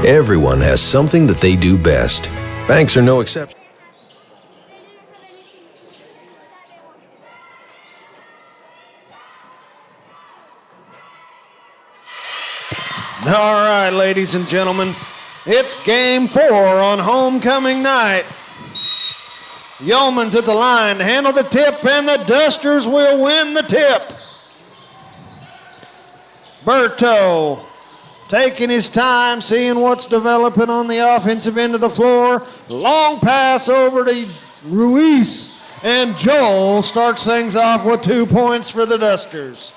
Everyone has something that they do best. Banks are no exception. All right, ladies and gentlemen, it's game 4 on homecoming night. Yeoman's at the line to handle the tip, and the Dusters will win the tip. Berto taking his time, seeing what's developing on the offensive end of the floor. Long pass over to Ruiz, and Joel starts things off with 2 points for the Dusters.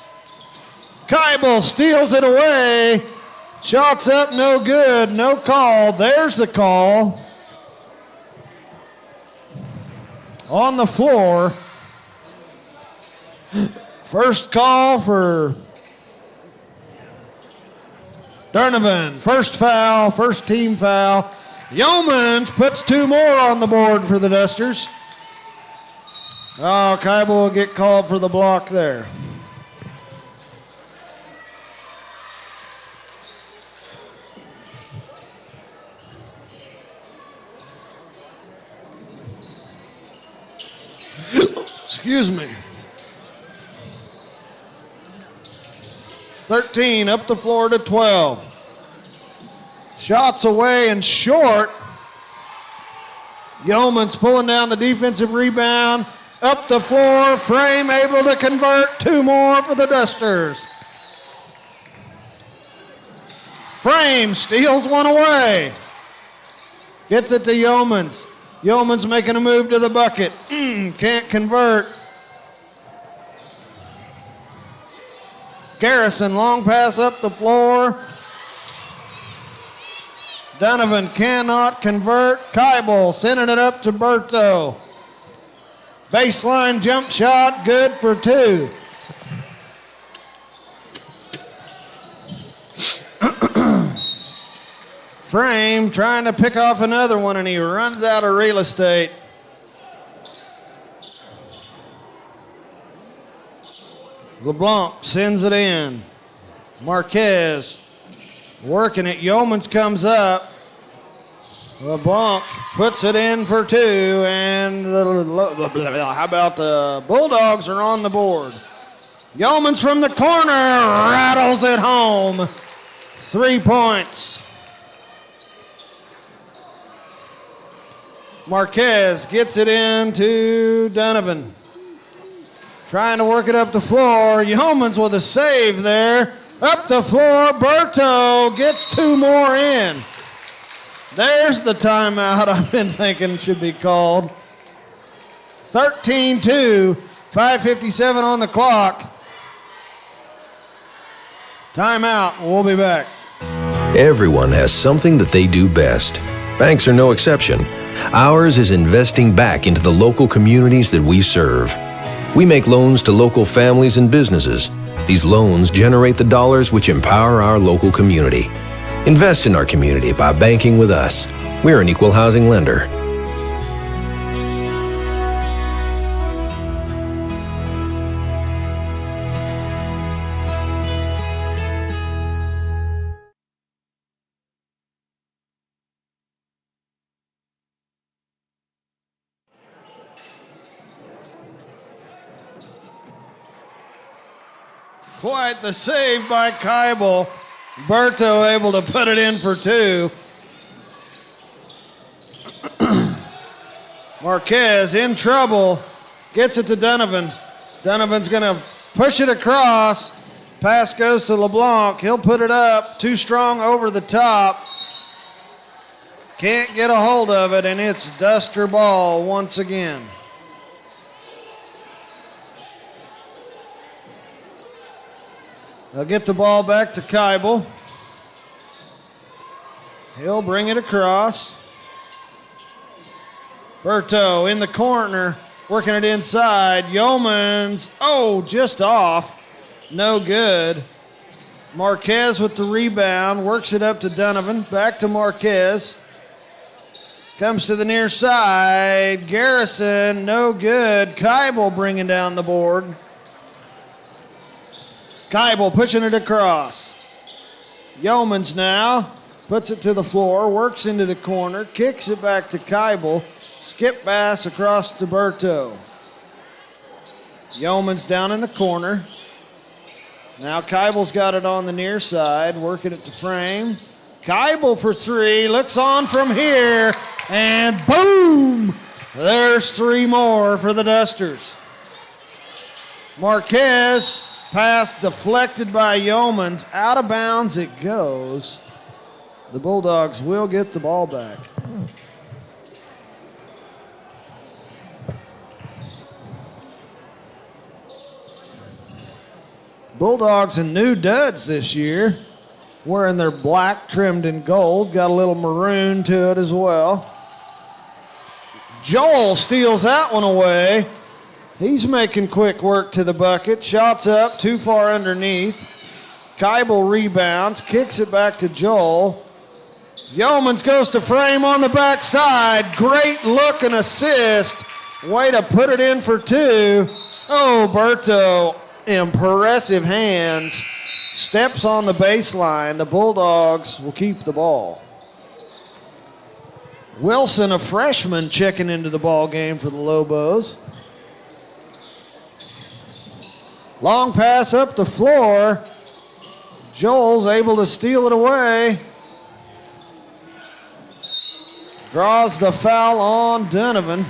Keibel steals it away. Shots up, no good, no call. There's the call. On the floor. First call for Donovan. First foul, first team foul. Yeomans puts 2 more on the board for the Dusters. Oh, Keibel will get called for the block there. Excuse me. 13 up the floor to 12. Shots away and short. Yeoman's pulling down the defensive rebound. Up the floor, Frame able to convert 2 more for the Dusters. Frame steals one away. Gets it to Yeomans. Yeoman's making a move to the bucket. Can't convert. Garrison, long pass up the floor. Donovan cannot convert. Keibel sending it up to Berto. Baseline jump shot, good for 2. Frame trying to pick off another one, and he runs out of real estate. LeBlanc sends it in. Marquez working it. Yeomans comes up. LeBlanc puts it in for 2, and how about the Bulldogs are on the board. Yeomans from the corner rattles it home. 3 points. Marquez gets it in to Donovan. Trying to work it up the floor. Yeomans with a save there. Up the floor, Berto gets 2 more in. There's the timeout I've been thinking should be called. 13-2, 5:57 on the clock. Timeout, we'll be back. Everyone has something that they do best. Banks are no exception. Ours is investing back into the local communities that we serve. We make loans to local families and businesses. These loans generate the dollars which empower our local community. Invest in our community by banking with us. We're an equal housing lender. Quite the save by Keibel. Berto able to put it in for 2. Marquez in trouble. Gets it to Donovan. Donovan's going to push it across. Pass goes to LeBlanc. He'll put it up. Too strong over the top. Can't get a hold of it, and it's Duster ball once again. They'll get the ball back to Keibel. He'll bring it across. Berto in the corner, working it inside. Yeomans, just off. No good. Marquez with the rebound, works it up to Donovan. Back to Marquez. Comes to the near side. Garrison, no good. Keibel bringing down the board. Keibel pushing it across. Yeomans now puts it to the floor, works into the corner, kicks it back to Keibel. Skip pass across to Berto. Yeoman's down in the corner. Now Keibel's got it on the near side, working it to Frame. Keibel for three, looks on from here, and boom! There's three more for the Dusters. Marquez, pass deflected by Yeomans, out of bounds it goes. The Bulldogs will get the ball back. Bulldogs in new duds this year, wearing their black trimmed in gold, got a little maroon to it as well. Joel steals that one away. He's making quick work to the bucket. Shots up, too far underneath. Keibel rebounds, kicks it back to Joel. Yeomans goes to Frame on the backside. Great look and assist. Way to put it in for two. Oh, Berto, impressive hands. Steps on the baseline. The Bulldogs will keep the ball. Wilson, a freshman, checking into the ball game for the Lobos. Long pass up the floor. Joel's able to steal it away. Draws the foul on Donovan.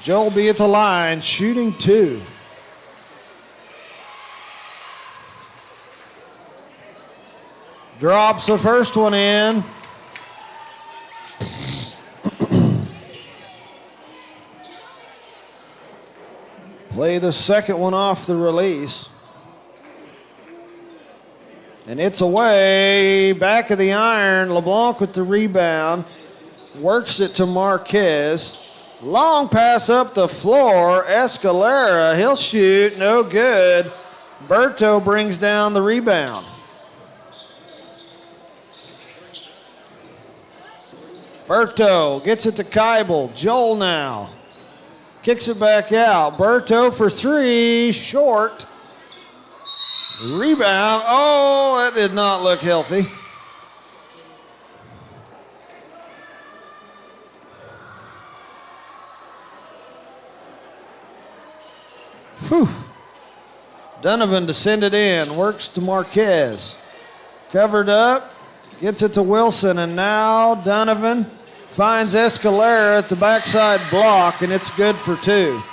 Joel be at the line, shooting two. Drops the first one in. Play the second one off the release. And it's away, back of the iron. LeBlanc with the rebound. Works it to Marquez. Long pass up the floor. Escalera, he'll shoot, no good. Berto brings down the rebound. Berto gets it to Keibel. Joel now. Kicks it back out. Berto for three, short. Rebound. Oh, that did not look healthy. Whew. Donovan to send it in. Works to Marquez. Covered up. Gets it to Wilson. And now Donovan finds Escalera at the backside block, and it's good for two.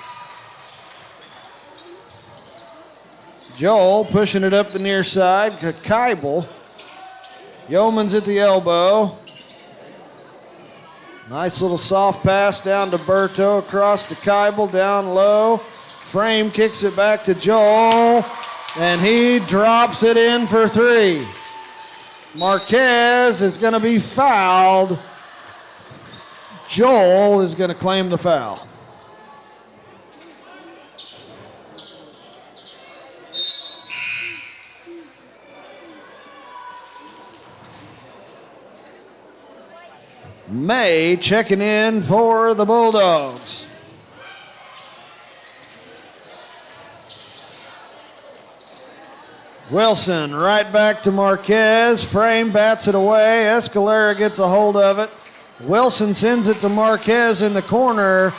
Joel pushing it up the near side to Keibel. Yeoman's at the elbow. Nice little soft pass down to Berto, across to Keibel, down low. Frame kicks it back to Joel, and he drops it in for three. Marquez is going to be fouled. Joel is going to claim the foul. May checking in for the Bulldogs. Wilson right back to Marquez. Frame bats it away. Escalera gets a hold of it. Wilson sends it to Marquez in the corner,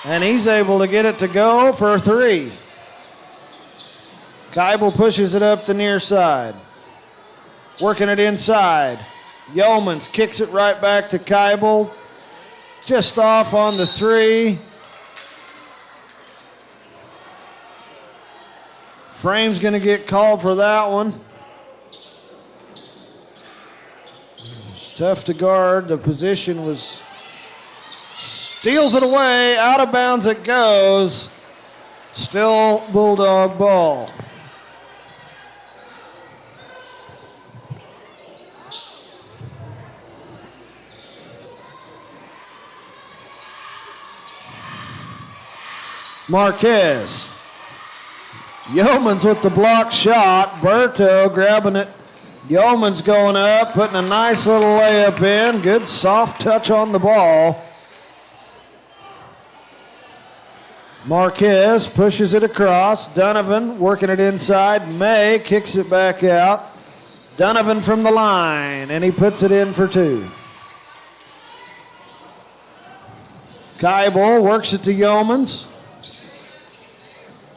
and he's able to get it to go for three. Keibel pushes it up the near side. Working it inside. Yeomans kicks it right back to Keibel. Just off on the three. Frame's going to get called for that one. It's tough to guard. The position was, steals it away. Out of bounds it goes. Still Bulldog ball. Marquez. Yeomans with the block shot. Berto grabbing it. Yeomans going up, putting a nice little layup in. Good soft touch on the ball. Marquez pushes it across. Donovan working it inside. May kicks it back out. Donovan from the line, and he puts it in for two. Keibel works it to Yeomans.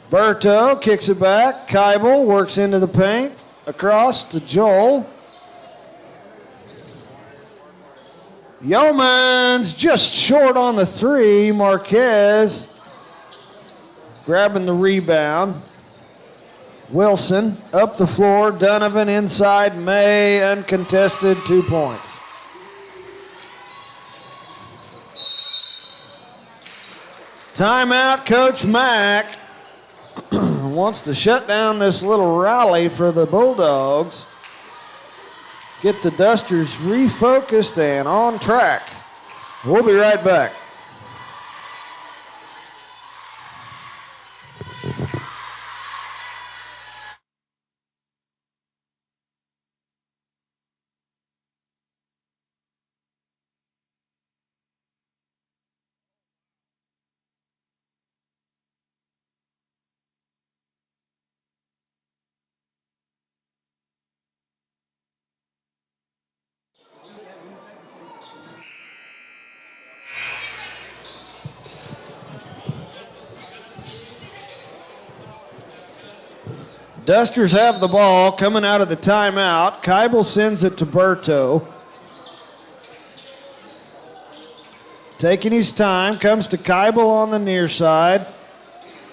Berto kicks it back. Keibel works into the paint. Across to Joel. Yeomans just short on the three. Marquez grabbing the rebound. Wilson up the floor. Donovan inside. May uncontested, 2 points. Timeout, Coach Mack wants to shut down this little rally for the Bulldogs. Get the Dusters refocused and on track. We'll be right back. Dusters have the ball coming out of the timeout. Keibel sends it to Berto. Taking his time, comes to Keibel on the near side.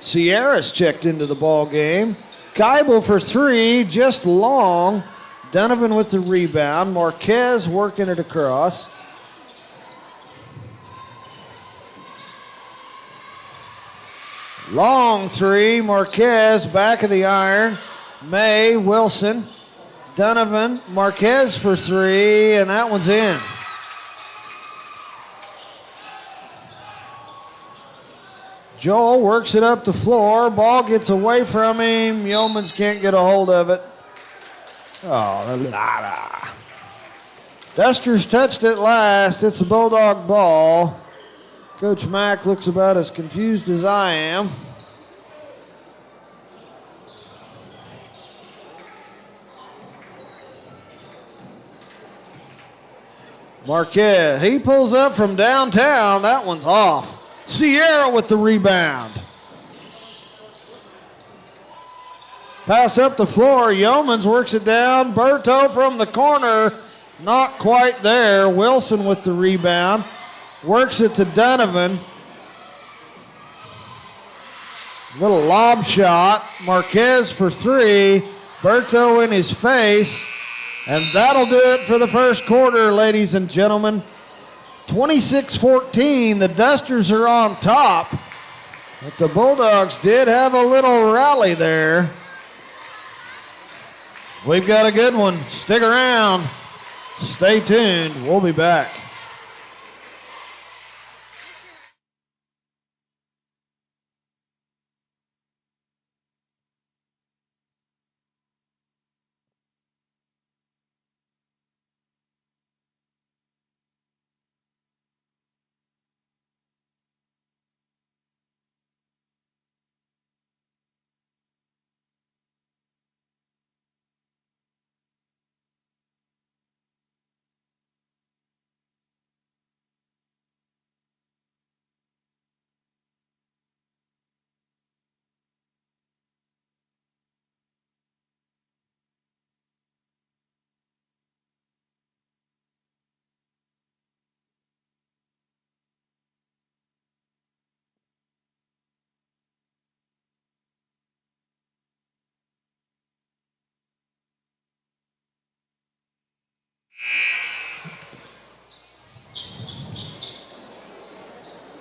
Sierra's checked into the ball game. Keibel for three, just long. Donovan with the rebound. Marquez working it across. Long three, Marquez, back of the iron. May, Wilson, Donovan, Marquez for three, and that one's in. Joel works it up the floor. Ball gets away from him. Yeomans can't get a hold of it. Oh, Dusters touched it last. It's a Bulldog ball. Coach Mack looks about as confused as I am. Marquez, he pulls up from downtown. That one's off. Sierra with the rebound. Pass up the floor. Yeomans works it down. Berto from the corner. Not quite there. Wilson with the rebound. Works it to Donovan. Little lob shot. Marquez for three. Berto in his face. And that'll do it for the first quarter, ladies and gentlemen. 26-14. The Dusters are on top. But the Bulldogs did have a little rally there. We've got a good one. Stick around. Stay tuned. We'll be back.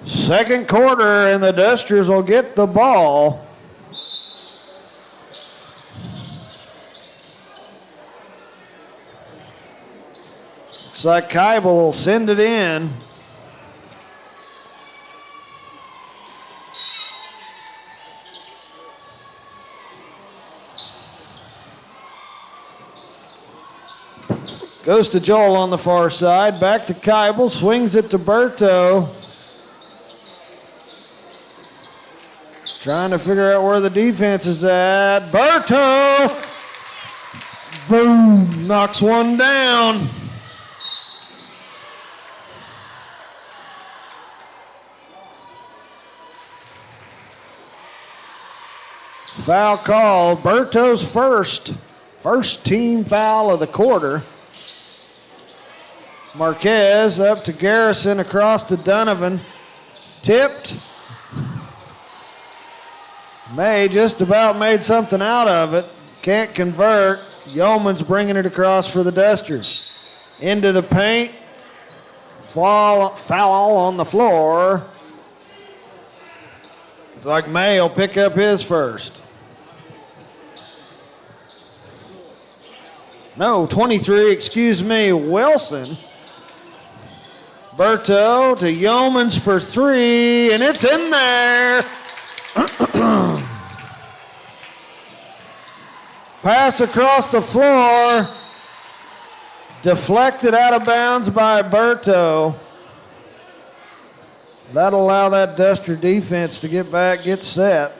Second quarter, and the Dusters will get the ball. Looks like Keibel will send it in. Goes to Joel on the far side. Back to Keibel. Swings it to Berto. Trying to figure out where the defense is at. Berto! Boom! Knocks one down. Foul called. Berto's first team foul of the quarter. Marquez up to Garrison, across to Donovan. Tipped. May just about made something out of it. Can't convert. Yeoman's bringing it across for the Dusters. Into the paint. Foul on the floor. It's like May will pick up his first. No, 23, excuse me, Wilson. Berto to Yeomans for three, and it's in there. Pass across the floor. Deflected out of bounds by Berto. That'll allow that Duster defense to get back, get set.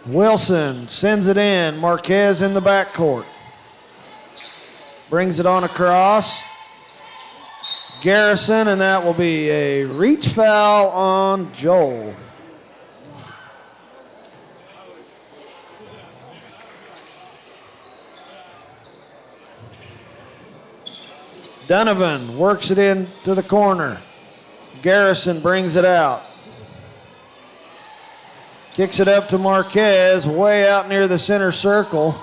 Wilson sends it in. Marquez in the backcourt. Brings it on across. Garrison, and that will be a reach foul on Joel. Donovan works it into the corner. Garrison brings it out. Kicks it up to Marquez, way out near the center circle.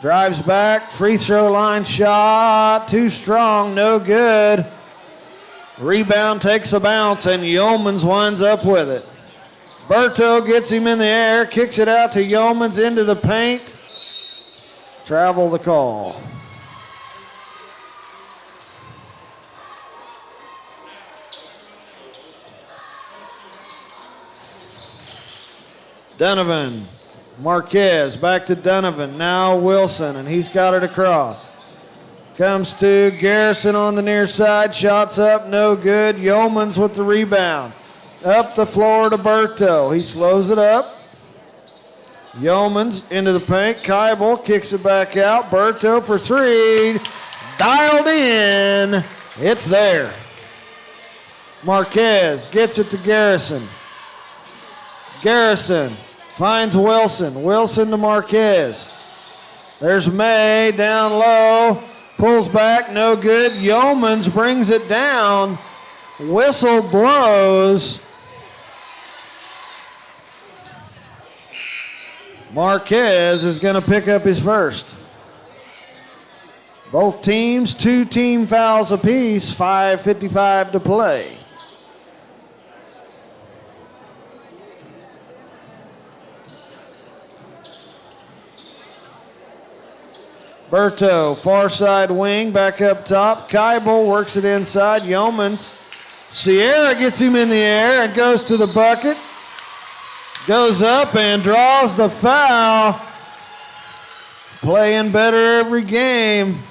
Drives back, free throw line shot, too strong, no good. Rebound takes a bounce, and Yeomans winds up with it. Berto gets him in the air, kicks it out to Yeomans into the paint. Travel the call. Donovan, Marquez, back to Donovan, now Wilson, and he's got it across. Comes to Garrison on the near side, shots up, no good. Yeomans with the rebound. Up the floor to Berto, he slows it up. Yeomans into the paint, Keibel kicks it back out. Berto for three, dialed in, it's there. Marquez gets it to Garrison. Garrison finds Wilson. Wilson to Marquez. There's May down low. Pulls back, no good. Yeomans brings it down. Whistle blows. Marquez is going to pick up his first. Both teams, 2 team fouls apiece, 5:55 to play. Berto, far side wing, back up top. Keibel works it inside. Yeomans. Sierra gets him in the air and goes to the bucket. Goes up and draws the foul. Playing better every game.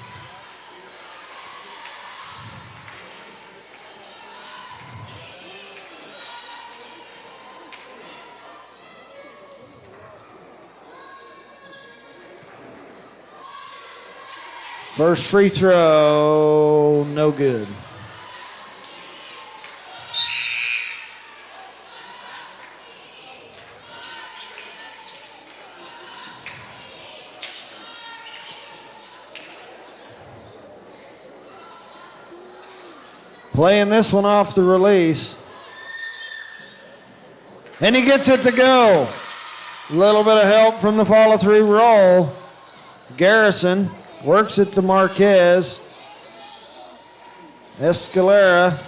First free throw, no good. Playing this one off the release. And he gets it to go. A little bit of help from the follow-through roll. Garrison works it to Marquez. Escalera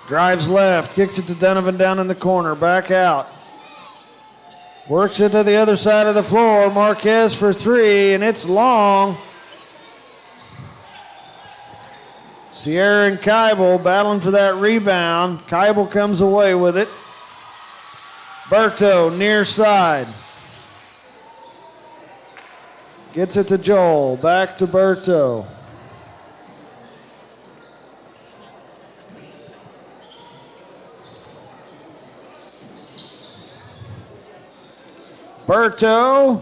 drives left, kicks it to Donovan down in the corner, back out. Works it to the other side of the floor. Marquez for three, and it's long. Sierra and Keibel battling for that rebound. Keibel comes away with it. Berto near side. Gets it to Joel, back to Berto. Berto.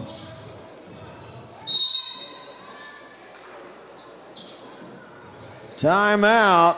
Timeout.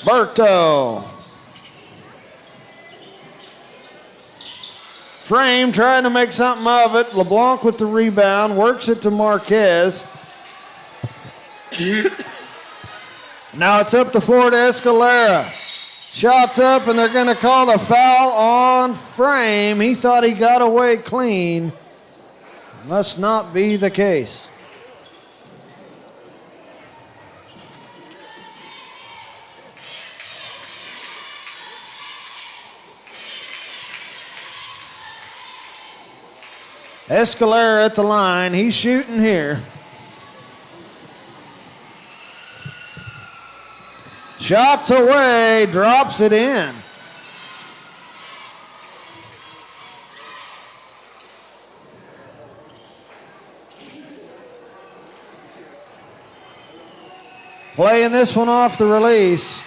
Berto. Frame trying to make something of it. LeBlanc with the rebound, works it to Marquez. Now it's up the floor to Escalera. Shots up, and they're going to call the foul on Frame. He thought he got away clean. Must not be the case. Escalera at the line. He's shooting here. Shots away, drops it in. Playing this one off the release.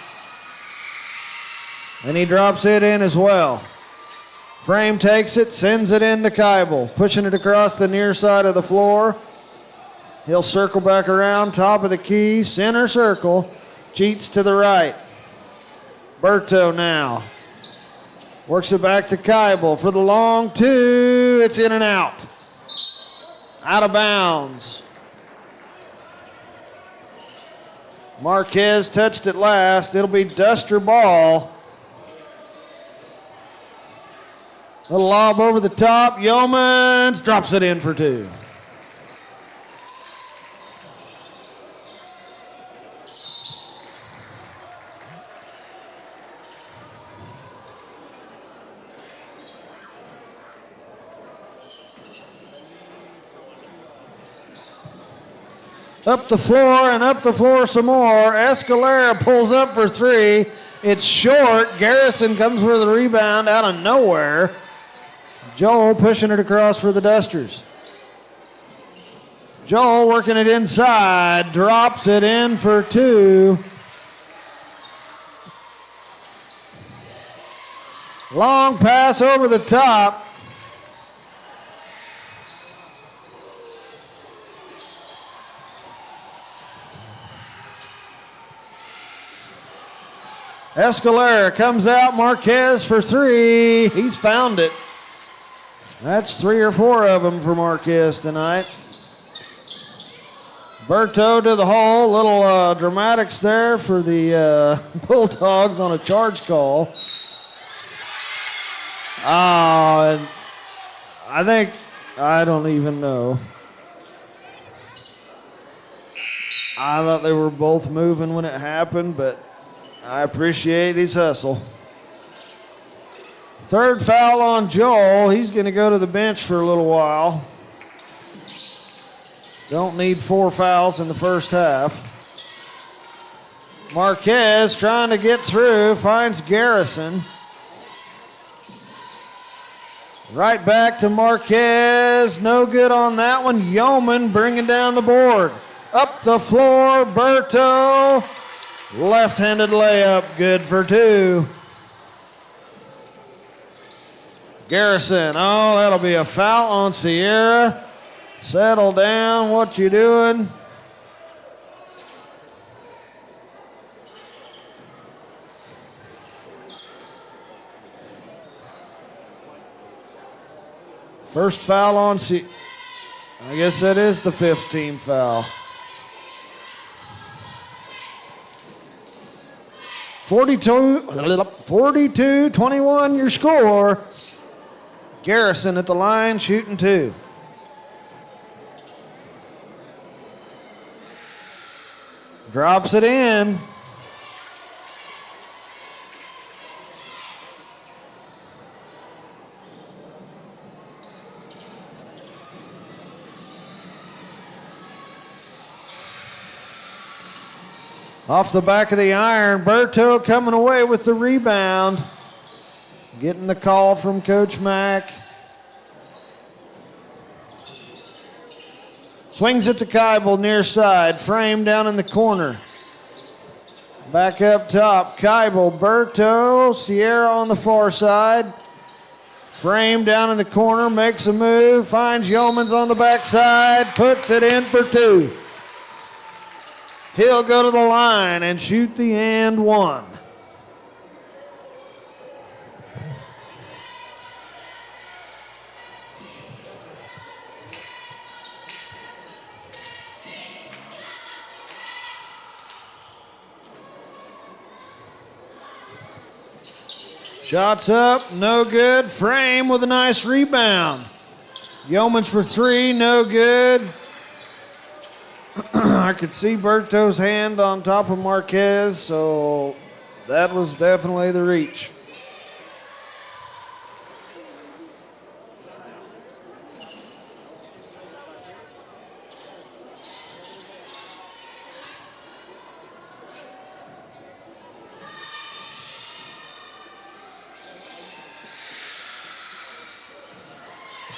And he drops it in as well. Frame takes it, sends it into Keibel, pushing it across the near side of the floor. He'll circle back around, top of the key, center circle, cheats to the right. Berto now. Works it back to Keibel for the long two. It's in and out. Out of bounds. Marquez touched it last. It'll be Duster ball. Little lob over the top. Yeomans drops it in for two. Up the floor and up the floor some more. Escalera pulls up for three. It's short. Garrison comes for the rebound out of nowhere. Joel pushing it across for the Dusters. Joel working it inside. Drops it in for two. Long pass over the top. Escalera comes out. Marquez for three. He's found it. That's 3 or 4 of them for Marquez tonight. Berto to the hole. Little dramatics there for the Bulldogs on a charge call. I don't even know. I thought they were both moving when it happened, but I appreciate his hustle. Third foul on Joel. He's going to go to the bench for a little while. Don't need 4 fouls in the first half. Marquez trying to get through, finds Garrison. Right back to Marquez. No good on that one. Yeoman bringing down the board. Up the floor, Berto. Left-handed layup, good for 2. Garrison, oh, that'll be a foul on Sierra. Settle down, what you doing? First foul on I guess that is the 5th team foul. 42-21 your score. Garrison at the line shooting 2. Drops it in. Off the back of the iron, Berto coming away with the rebound. Getting the call from Coach Mack. Swings it to Keibel near side. Frame down in the corner. Back up top. Keibel, Berto, Sierra on the far side. Frame down in the corner, makes a move, finds Yeomans on the backside, puts it in for 2. He'll go to the line and shoot the and 1. Shots up, no good. Frame with a nice rebound. Yeomans for 3, no good. I could see Berto's hand on top of Marquez, so that was definitely the reach.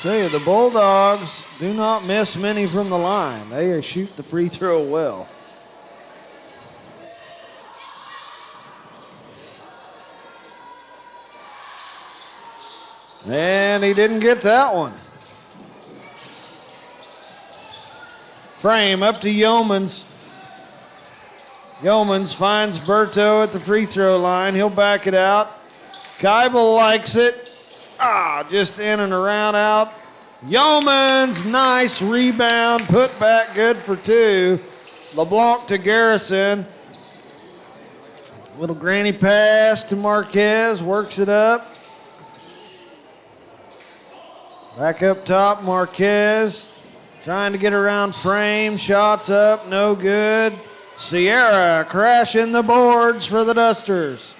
Tell you, the Bulldogs do not miss many from the line. They shoot the free throw well. And he didn't get that one. Frame up to Yeomans. Yeomans finds Berto at the free throw line. He'll back it out. Keibel likes it. Just in and around out. Yeomans, nice rebound, put back, good for 2. LeBlanc to Garrison. Little granny pass to Marquez, works it up. Back up top, Marquez. Trying to get around Frame, shots up, no good. Sierra crashing the boards for the Dusters.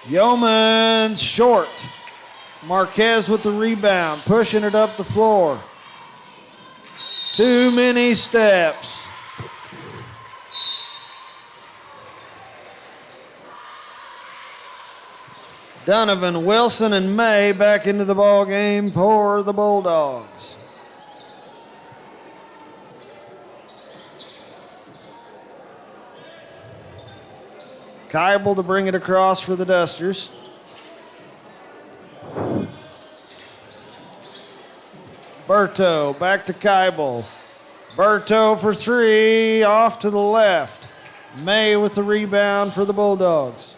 Yeomans short. Marquez with the rebound, pushing it up the floor. Too many steps. Donovan, Wilson, and May back into the ball game for the Bulldogs. Keibel to bring it across for the Dusters. Berto back to Keibel. Berto for 3, off to the left. May with the rebound for the Bulldogs.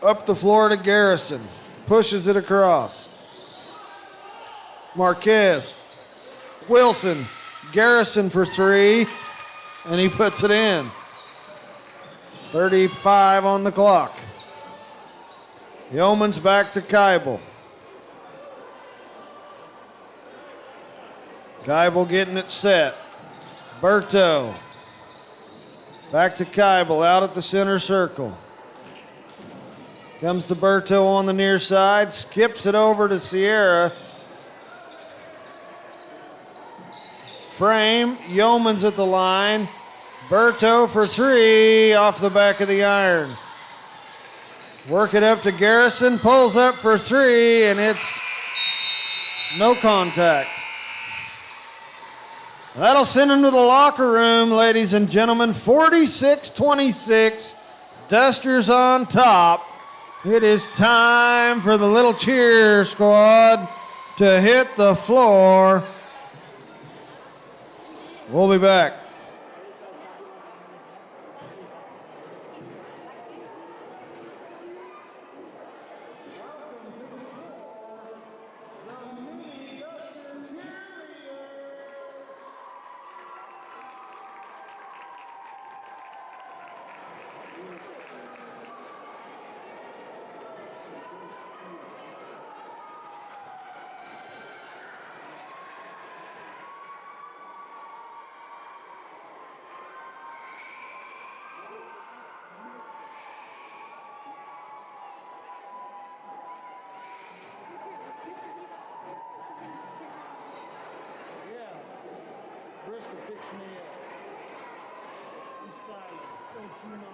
Up the floor to Garrison. Pushes it across. Marquez. Wilson. Garrison for 3. And he puts it in. 35 on the clock. Yeomans back to Keibel. Keibel getting it set. Berto. Back to Keibel, out at the center circle. Comes to Berto on the near side, skips it over to Sierra. Frame, Yeomans at the line. Berto for 3, off the back of the iron. Work it up to Garrison, pulls up for 3, and it's No contact. That'll send him to the locker room, ladies and gentlemen. 46-26. Dusters on top. It is time for the little cheer squad to hit the floor. We'll be back. Bristol fixed me up. I'm stylish. Don't you know?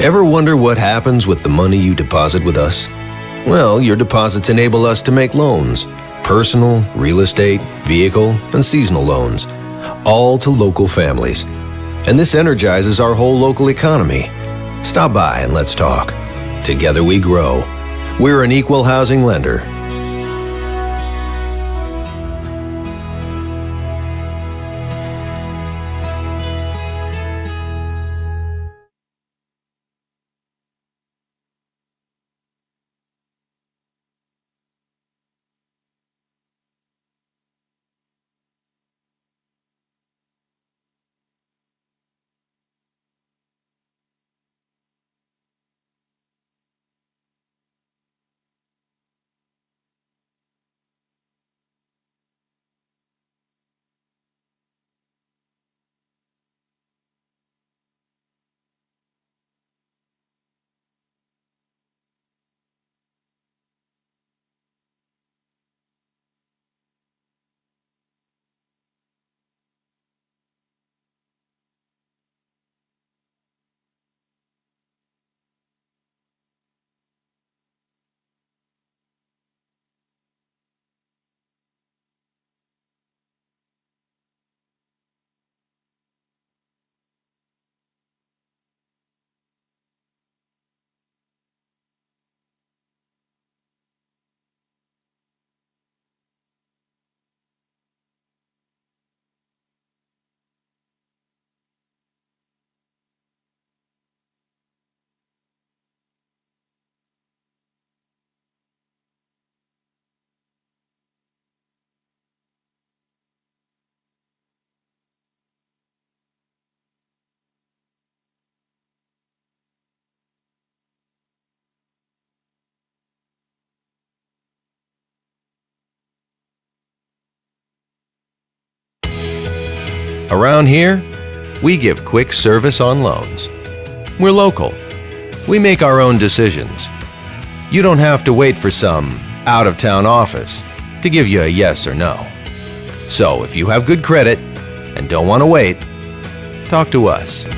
Ever wonder what happens with the money you deposit with us? Well, your deposits enable us to make loans. Personal, real estate, vehicle, and seasonal loans. All to local families. And this energizes our whole local economy. Stop by and let's talk. Together we grow. We're an equal housing lender. Around here, we give quick service on loans. We're local. We make our own decisions. You don't have to wait for some out-of-town office to give you a yes or no. So if you have good credit and don't want to wait, talk to us.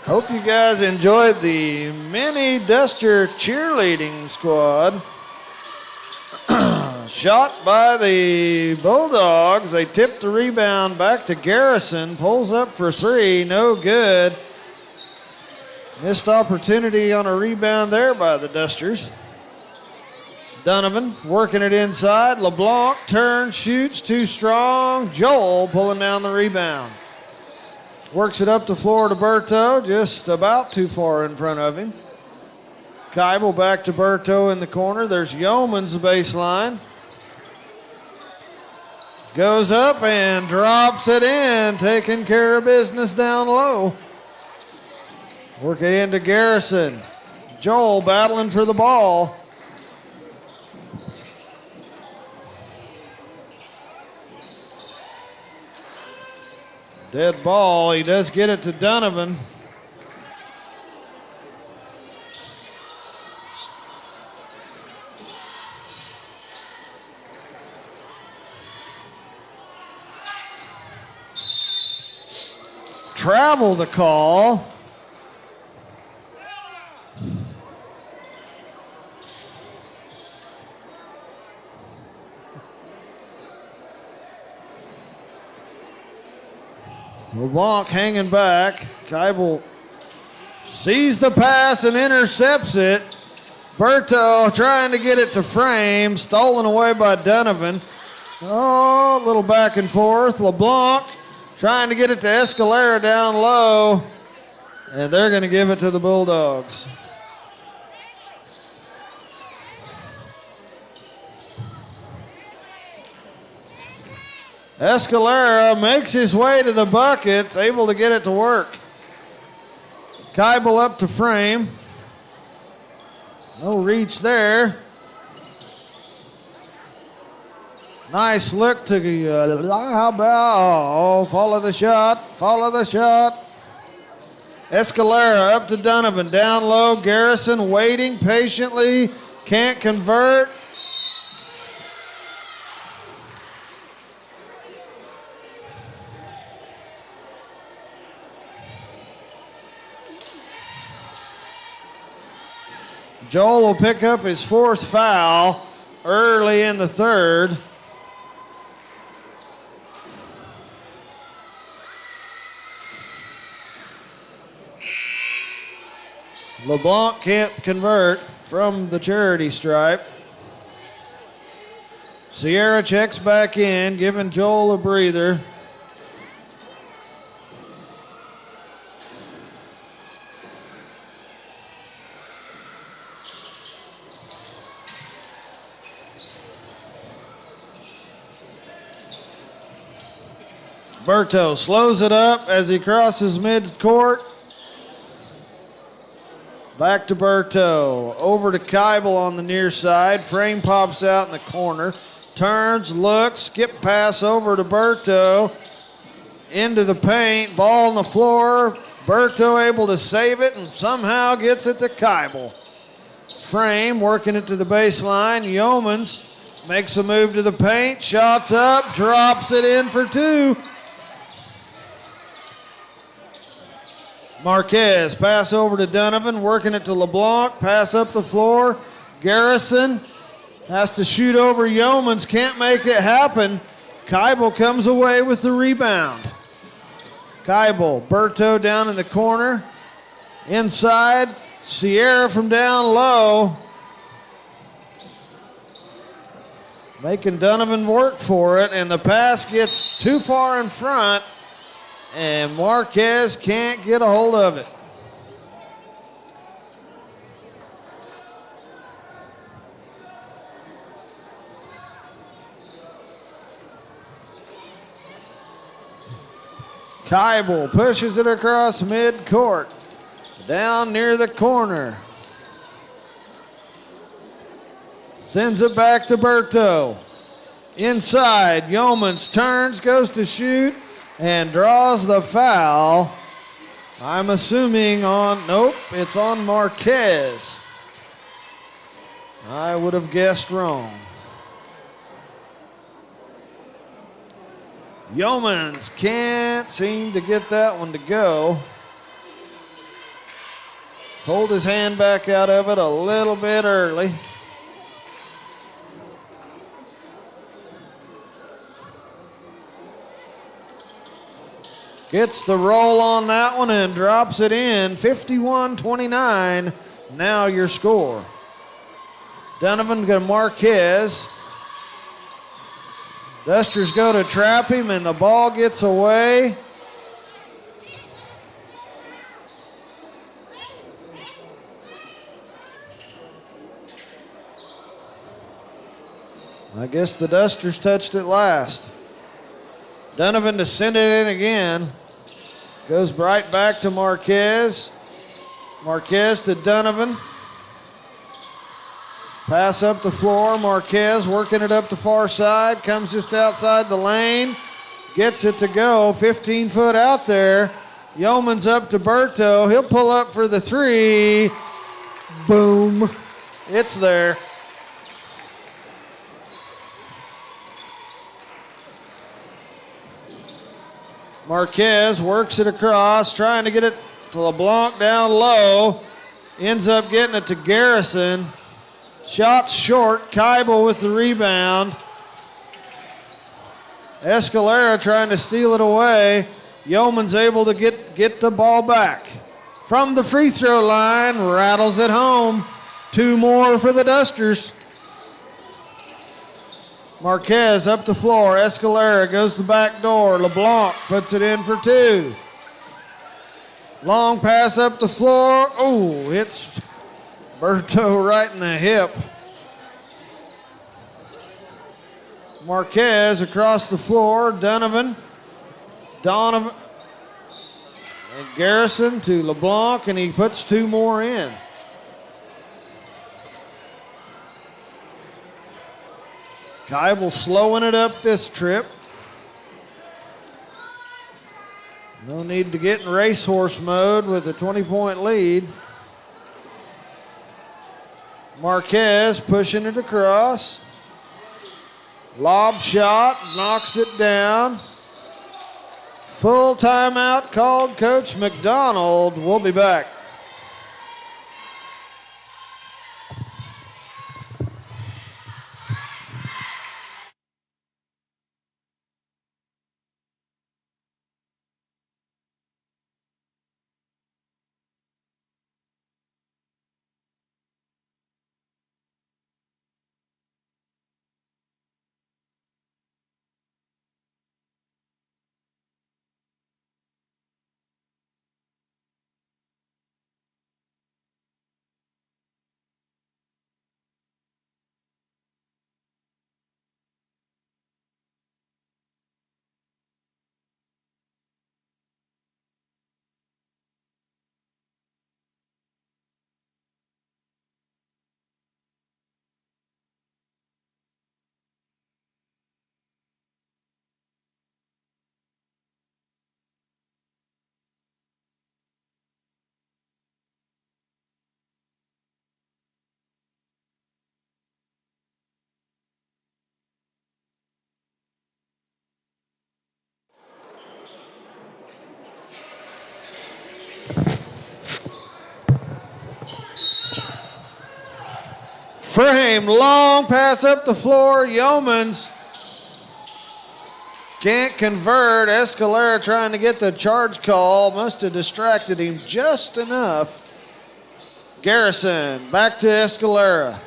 Hope you guys enjoyed the mini Duster cheerleading squad. Shot by the Bulldogs. They tipped the rebound back to Garrison. Pulls up for three. No good. Missed opportunity on a rebound there by the Dusters. Donovan working it inside. LeBlanc turns, shoots, too strong. Joel pulling down the rebound. Works it up the floor to Berto, just about too far in front of him. Keibel back to Berto in the corner. There's Yeoman's baseline. Goes up and drops it in, taking care of business down low. Work it into Garrison. Joel battling for the ball. Dead ball. He does get it to Donovan. Travel the call. LeBlanc hanging back. Keibel sees the pass and intercepts it. Berto trying to get it to Frame, stolen away by Donovan. Oh, a little back and forth. LeBlanc trying to get it to Escalera down low, and they're going to give it to the Bulldogs. Escalera makes his way to the bucket, able to get it to work. Keibel up to Frame. No reach there. Nice look to, how about, follow the shot. Escalera up to Donovan, down low. Garrison waiting patiently, can't convert. Joel will pick up his 4th foul early in the 3rd. LeBlanc can't convert from the charity stripe. Sierra checks back in, giving Joel a breather. Berto slows it up as he crosses mid-court. Back to Berto. Over to Keibel on the near side. Frame pops out in the corner. Turns, looks, skip pass over to Berto. Into the paint. Ball on the floor. Berto able to save it and somehow gets it to Keibel. Frame working it to the baseline. Yeomans makes a move to the paint. Shots up. Drops it in for 2. Marquez, pass over to Donovan, working it to LeBlanc, pass up the floor. Garrison has to shoot over Yeomans, can't make it happen. Keibel comes away with the rebound. Keibel, Berto down in the corner. Inside, Sierra from down low. Making Donovan work for it, and the pass gets too far in front. And Marquez can't get a hold of it. Keibel pushes it across mid-court. Down near the corner. Sends it back to Berto. Inside, Yeomans turns, goes to shoot, and draws the foul. I'm assuming on, nope, it's on Marquez. I would have guessed wrong. Yeomans can't seem to get that one to go. Pulled his hand back out of it a little bit early. Gets the roll on that one and drops it in. 51-29, now your score. Donovan to Marquez. Dusters go to trap him and the ball gets away. I guess the Dusters touched it last. Donovan to send it in again. Goes right back to Marquez. Marquez to Donovan. Pass up the floor. Marquez working it up the far side. Comes just outside the lane. Gets it to go. 15 foot out there. Yeomans up to Berto. He'll pull up for the 3. Boom. It's there. Marquez works it across, trying to get it to LeBlanc down low. Ends up getting it to Garrison. Shots short. Keibel with the rebound. Escalera trying to steal it away. Yeoman's able to get the ball back. From the free throw line, rattles it home. 2 more for the Dusters. Marquez up the floor. Escalera goes to the back door. LeBlanc puts it in for 2. Long pass up the floor. Oh, hits Berto right in the hip. Marquez across the floor. Donovan. And Garrison to LeBlanc, and he puts 2 more in. Keibel slowing it up this trip. No need to get in racehorse mode with a 20-point lead. Marquez pushing it across. Lob shot, knocks it down. Full timeout called. Coach McDonald. We'll be back. Frame, long pass up the floor. Yeomans can't convert. Escalera trying to get the charge call. Must have distracted him just enough. Garrison back to Escalera.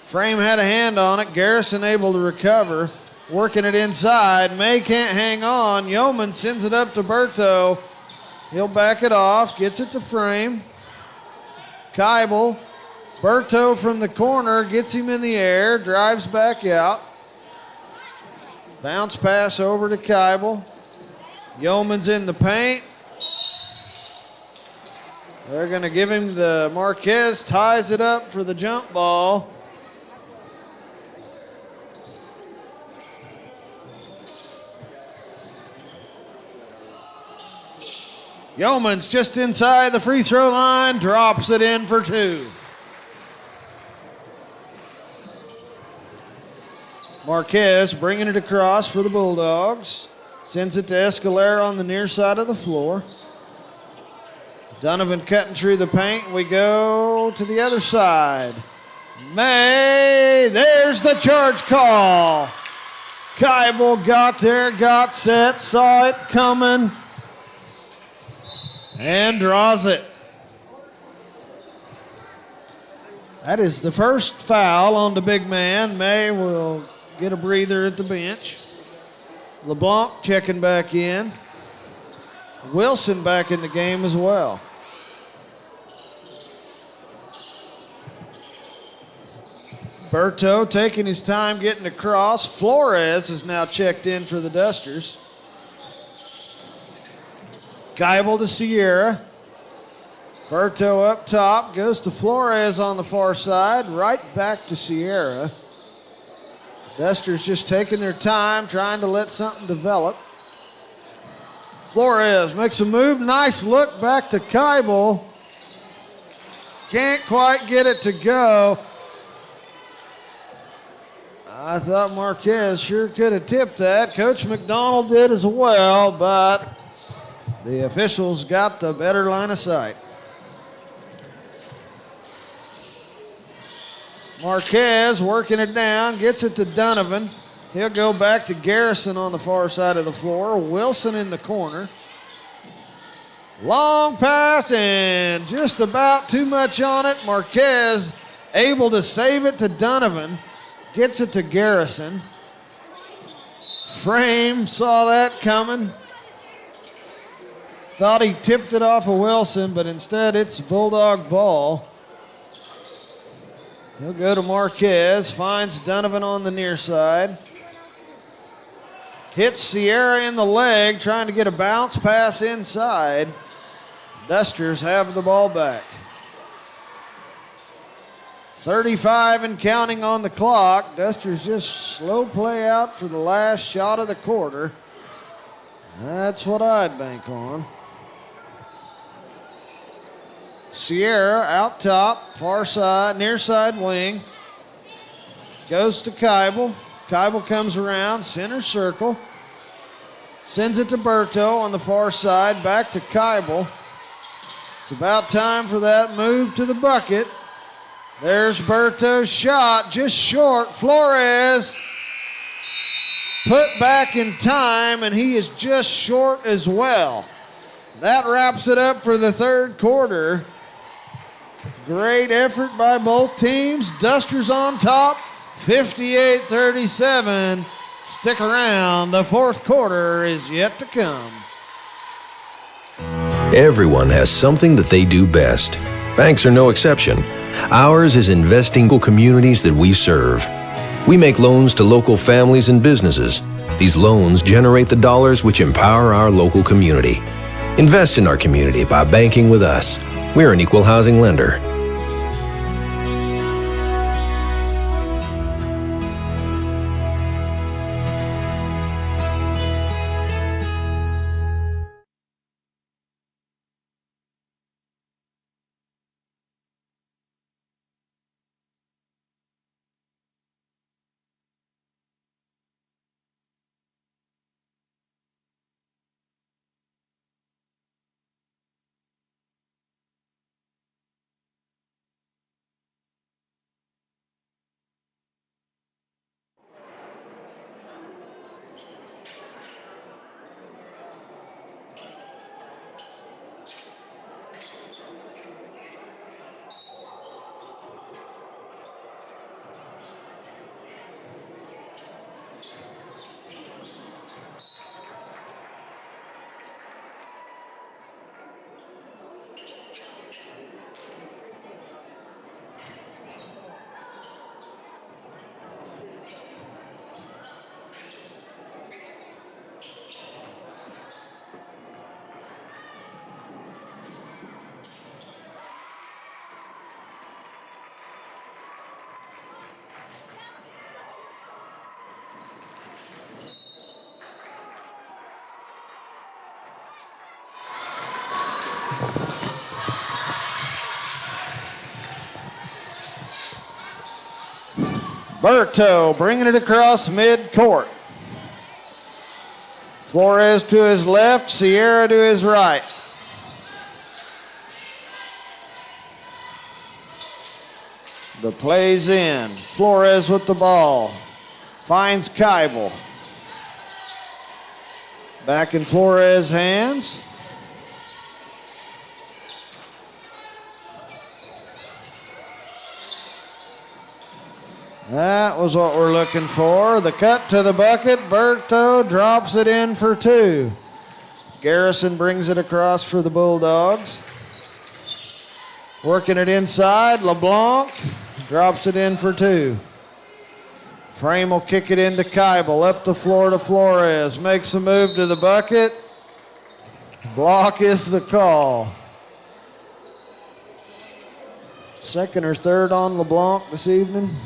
Frame had a hand on it. Garrison able to recover. Working it inside. May can't hang on. Yeoman sends it up to Berto. He'll back it off. Gets it to Frame. Keibel. Berto from the corner gets him in the air, drives back out. Bounce pass over to Keibel. Yeoman's in the paint. They're going to give him the Marquez, ties it up for the jump ball. Yeoman's just inside the free throw line, drops it in for 2. Marquez bringing it across for the Bulldogs. Sends it to Escalera on the near side of the floor. Donovan cutting through the paint. We go to the other side. May, there's the charge call. Keibel got there, got set, saw it coming, and draws it. That is the first foul on the big man. May will get a breather at the bench. LeBlanc checking back in. Wilson back in the game as well. Berto taking his time getting across. Flores is now checked in for the Dusters. Keibel to Sierra. Berto up top, goes to Flores on the far side, right back to Sierra. Dusters just taking their time, trying to let something develop. Flores makes a move, nice look back to Keibel. Can't quite get it to go. I thought Marquez sure could have tipped that. Coach McDonald did as well, but the officials got the better line of sight. Marquez working it down, gets it to Donovan. He'll go back to Garrison on the far side of the floor. Wilson in the corner. Long pass and just about too much on it. Marquez able to save it to Donovan. Gets it to Garrison. Frame saw that coming. Thought he tipped it off of Wilson, but instead it's Bulldog ball. He'll go to Marquez. Finds Donovan on the near side. Hits Sierra in the leg, trying to get a bounce pass inside. Dusters have the ball back. 35 and counting on the clock. Dusters just slow play out for the last shot of the quarter. That's what I'd bank on. Sierra out top, far side, near side wing. Goes to Keibel. Keibel comes around, center circle. Sends it to Berto on the far side, back to Keibel. It's about time for that move to the bucket. There's Berto's shot, just short. Flores put back in time, and he is just short as well. That wraps it up for the third quarter. Great effort by both teams. Dusters on top, 58-37. Stick around, the fourth quarter is yet to come. Everyone has something that they do best. Banks are no exception. Ours is investing in communities that we serve. We make loans to local families and businesses. These loans generate the dollars which empower our local community. Invest in our community by banking with us. We're an equal housing lender. Berto bringing it across midcourt. Flores to his left, Sierra to his right. The play's in. Flores with the ball. Finds Keibel. Back in Flores' hands. That was what we're looking for. The cut to the bucket. Berto drops it in for two. Garrison brings it across for the Bulldogs. Working it inside. LeBlanc drops it in for two. Frame will kick it into Keibel. Up the floor to Flores. Makes a move to the bucket. Block is the call. Second or third on LeBlanc this evening.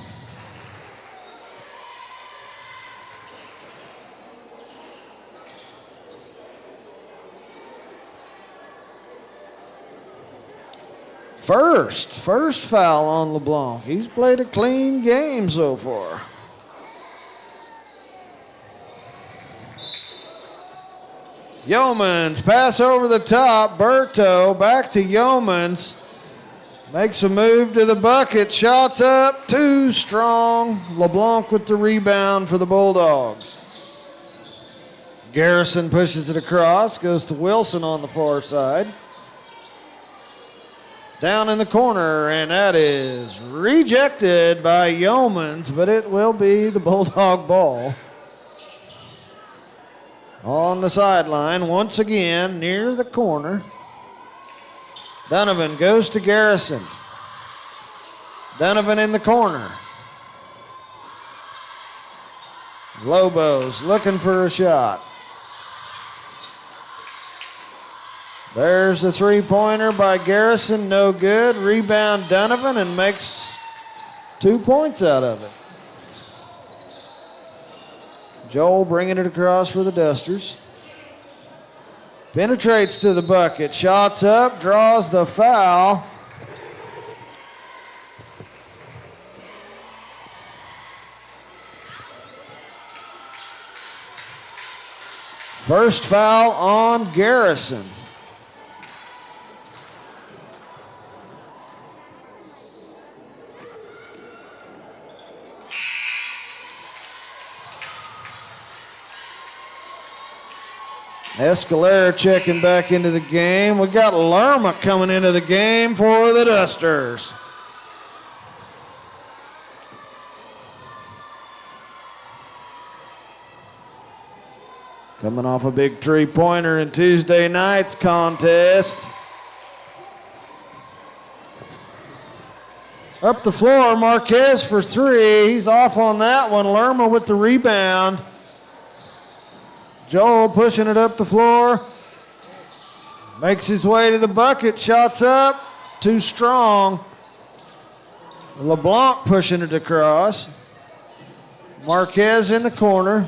First foul on LeBlanc. He's played a clean game so far. Yeomans pass over the top. Berto back to Yeomans. Makes a move to the bucket. Shots up. Too strong. LeBlanc with the rebound for the Bulldogs. Garrison pushes it across. Goes to Wilson on the far side. Down in the corner, and that is rejected by Yeomans, but it will be the Bulldog ball. On the sideline, once again, near the corner. Donovan goes to Garrison. Donovan in the corner. Lobos looking for a shot. There's the three-pointer by Garrison, no good. Rebound Donovan and makes 2 points out of it. Joel bringing it across for the Dusters. Penetrates to the bucket, shots up, draws the foul. First foul on Garrison. Escalera checking back into the game. We got Lerma coming into the game for the Dusters. Coming off a big three-pointer in Tuesday night's contest. Up the floor, Marquez for three. He's off on that one. Lerma with the rebound. Joel pushing it up the floor. Makes his way to the bucket. Shots up. Too strong. LeBlanc pushing it across. Marquez in the corner.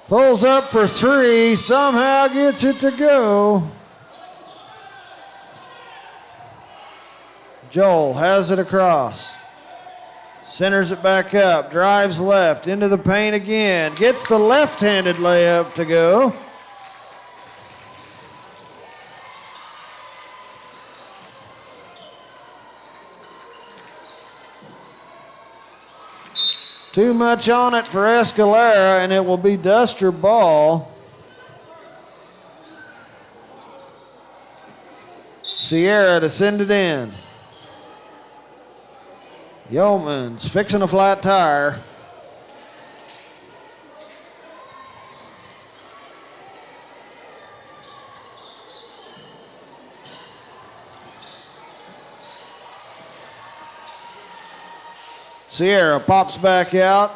Pulls up for three. Somehow gets it to go. Joel has it across. Centers it back up, drives left, into the paint again. Gets the left-handed layup to go. Too much on it for Escalera, and it will be Duster ball. Sierra to send it in. Yeoman's fixing a flat tire. Sierra pops back out,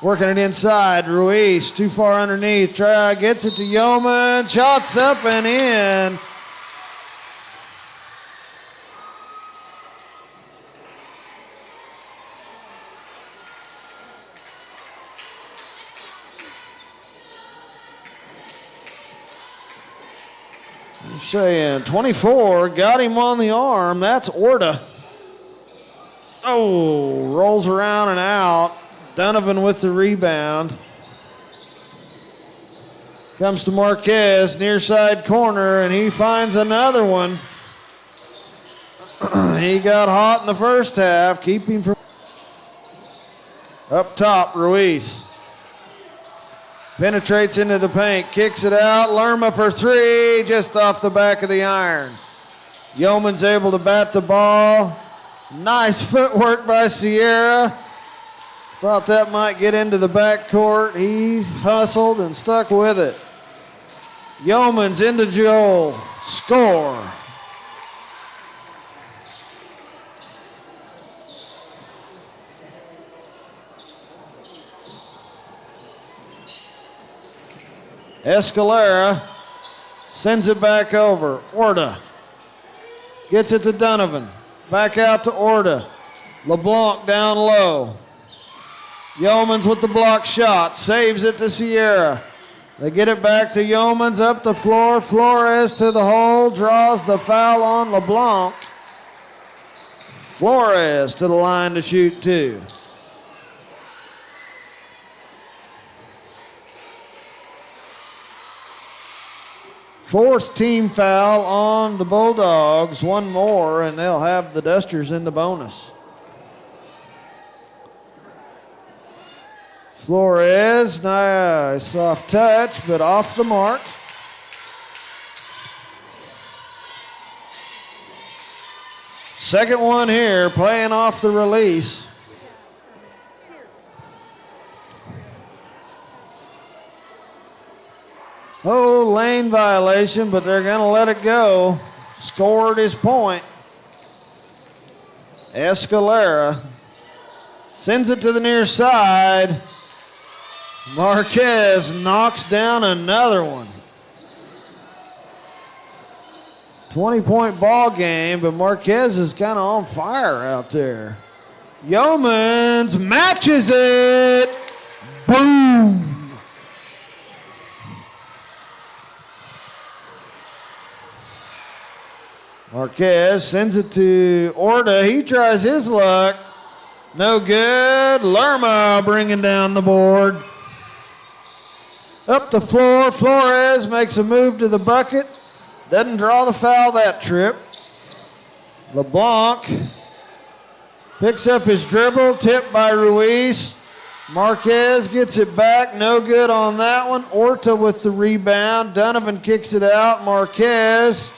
working it inside. Ruiz too far underneath. Gets it to Yeoman. Shots up and in. Saying 24, got him on the arm. That's Orta. Oh, rolls around and out. Donovan with the rebound. Comes to Marquez, near side corner, and he finds another one. He got hot in the first half. Keep him from. Up top, Ruiz. Penetrates into the paint, kicks it out. Lerma for three, just off the back of the iron. Yeoman's able to bat the ball. Nice footwork by Sierra. Thought that might get into the backcourt. He hustled and stuck with it. Yeoman's into Joel. Score. Escalera sends it back over. Orta gets it to Donovan. Back out to Orta. LeBlanc down low. Yeomans with the block shot. Saves it to Sierra. They get it back to Yeomans up the floor. Flores to the hole. Draws the foul on LeBlanc. Flores to the line to shoot two. Fourth team foul on the Bulldogs. One more, and they'll have the Dusters in the bonus. Flores, nice soft touch, but off the mark. Second one here, playing off the release. Oh, lane violation, but they're going to let it go. Scored his point. Escalera sends it to the near side. Marquez knocks down another one. 20-point ball game, but Marquez is kind of on fire out there. Yeomans matches it. Boom. Marquez sends it to Orta. He tries his luck. No good. Lerma bringing down the board. Up the floor. Flores makes a move to the bucket. Doesn't draw the foul that trip. LeBlanc picks up his dribble. Tipped by Ruiz. Marquez gets it back. No good on that one. Orta with the rebound. Donovan kicks it out. Marquez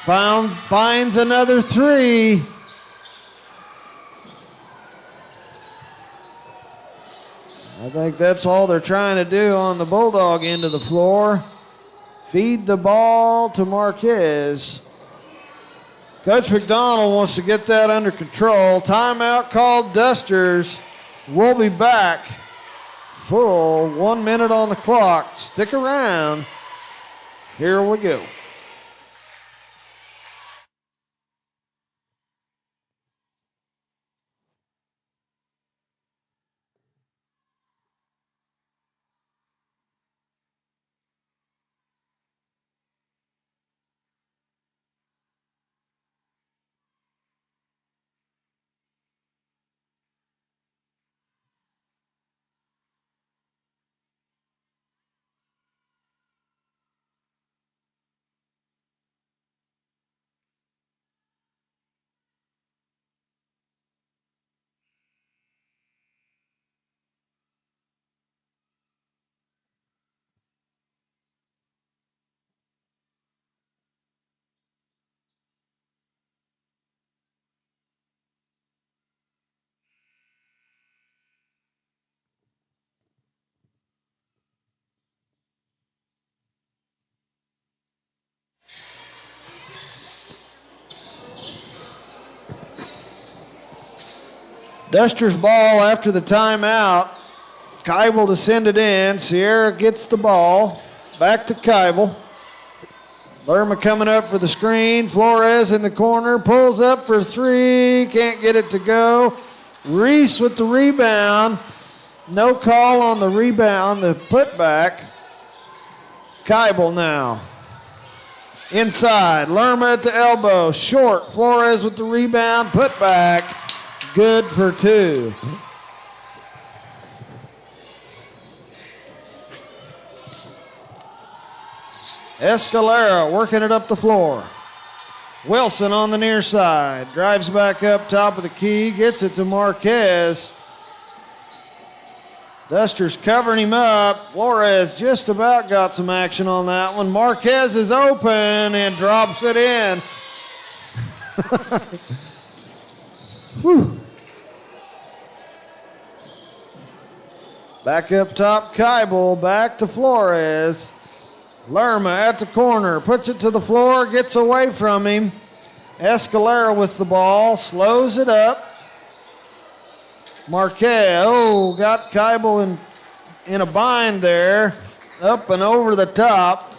finds another three. I think that's all they're trying to do on the Bulldog end of the floor. Feed the ball to Marquez. Coach McDonald wants to get that under control. Timeout called Dusters. We'll be back. Full 1 minute on the clock. Stick around. Here we go. Dusters ball after the timeout. Keibel to send it in. Sierra gets the ball. Back to Keibel. Lerma coming up for the screen. Flores in the corner. Pulls up for three. Can't get it to go. Reese with the rebound. No call on the rebound. The putback. Keibel now. Inside. Lerma at the elbow. Short. Flores with the rebound. Putback. Good for two. Escalera working it up the floor. Wilson on the near side. Drives back up top of the key. Gets it to Marquez. Dusters covering him up. Flores just about got some action on that one. Marquez is open and drops it in. Whew. Back up top, Keibel. Back to Flores. Lerma at the corner. Puts it to the floor. Gets away from him. Escalera with the ball. Slows it up. Marquez. Oh, got Keibel in a bind there. Up and over the top.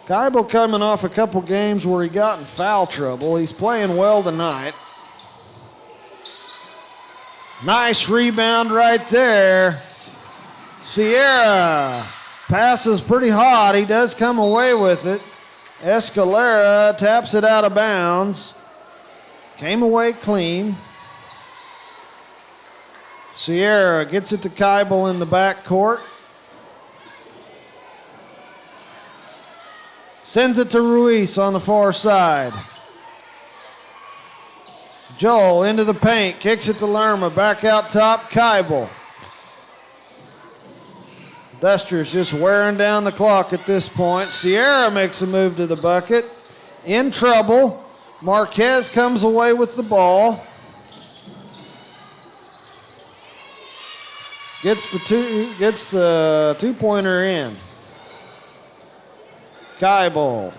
Keibel coming off a couple games where he got in foul trouble. He's playing well tonight. Nice rebound right there. Sierra passes pretty hot. He does come away with it. Escalera taps it out of bounds. Came away clean. Sierra gets it to Keibel in the backcourt. Sends it to Ruiz on the far side. Joel into the paint, kicks it to Lerma, back out top, Keibel. Dusters just wearing down the clock at this point. Sierra makes a move to the bucket. In trouble. Marquez comes away with the ball. Gets the two-pointer in. Keibel,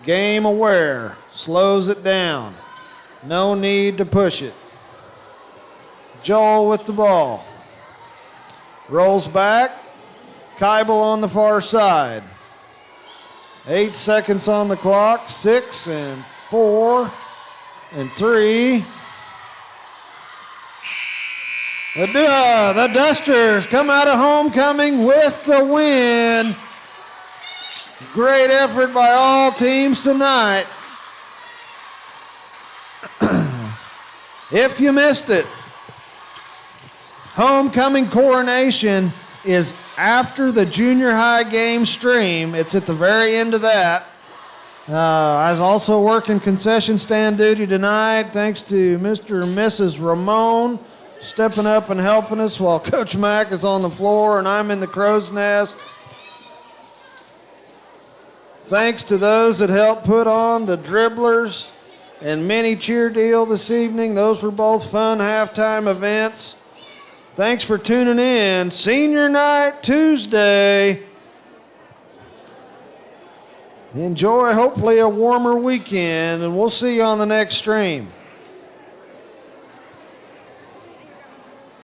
game aware, slows it down. No need to push it. Joel with the ball. Rolls back. Keibel on the far side. 8 seconds on the clock. 6 and 4 and 3. The Dusters come out of homecoming with the win. Great effort by all teams tonight. If you missed it, homecoming coronation is after the junior high game stream. It's at the very end of that. I was also working concession stand duty tonight. Thanks to Mr. and Mrs. Ramon stepping up and helping us while Coach Mack is on the floor and I'm in the crow's nest. Thanks to those that helped put on the dribblers and mini cheer deal this evening. Those were both fun halftime events. Thanks for tuning in. Senior night Tuesday. Enjoy hopefully a warmer weekend, and we'll see you on the next stream.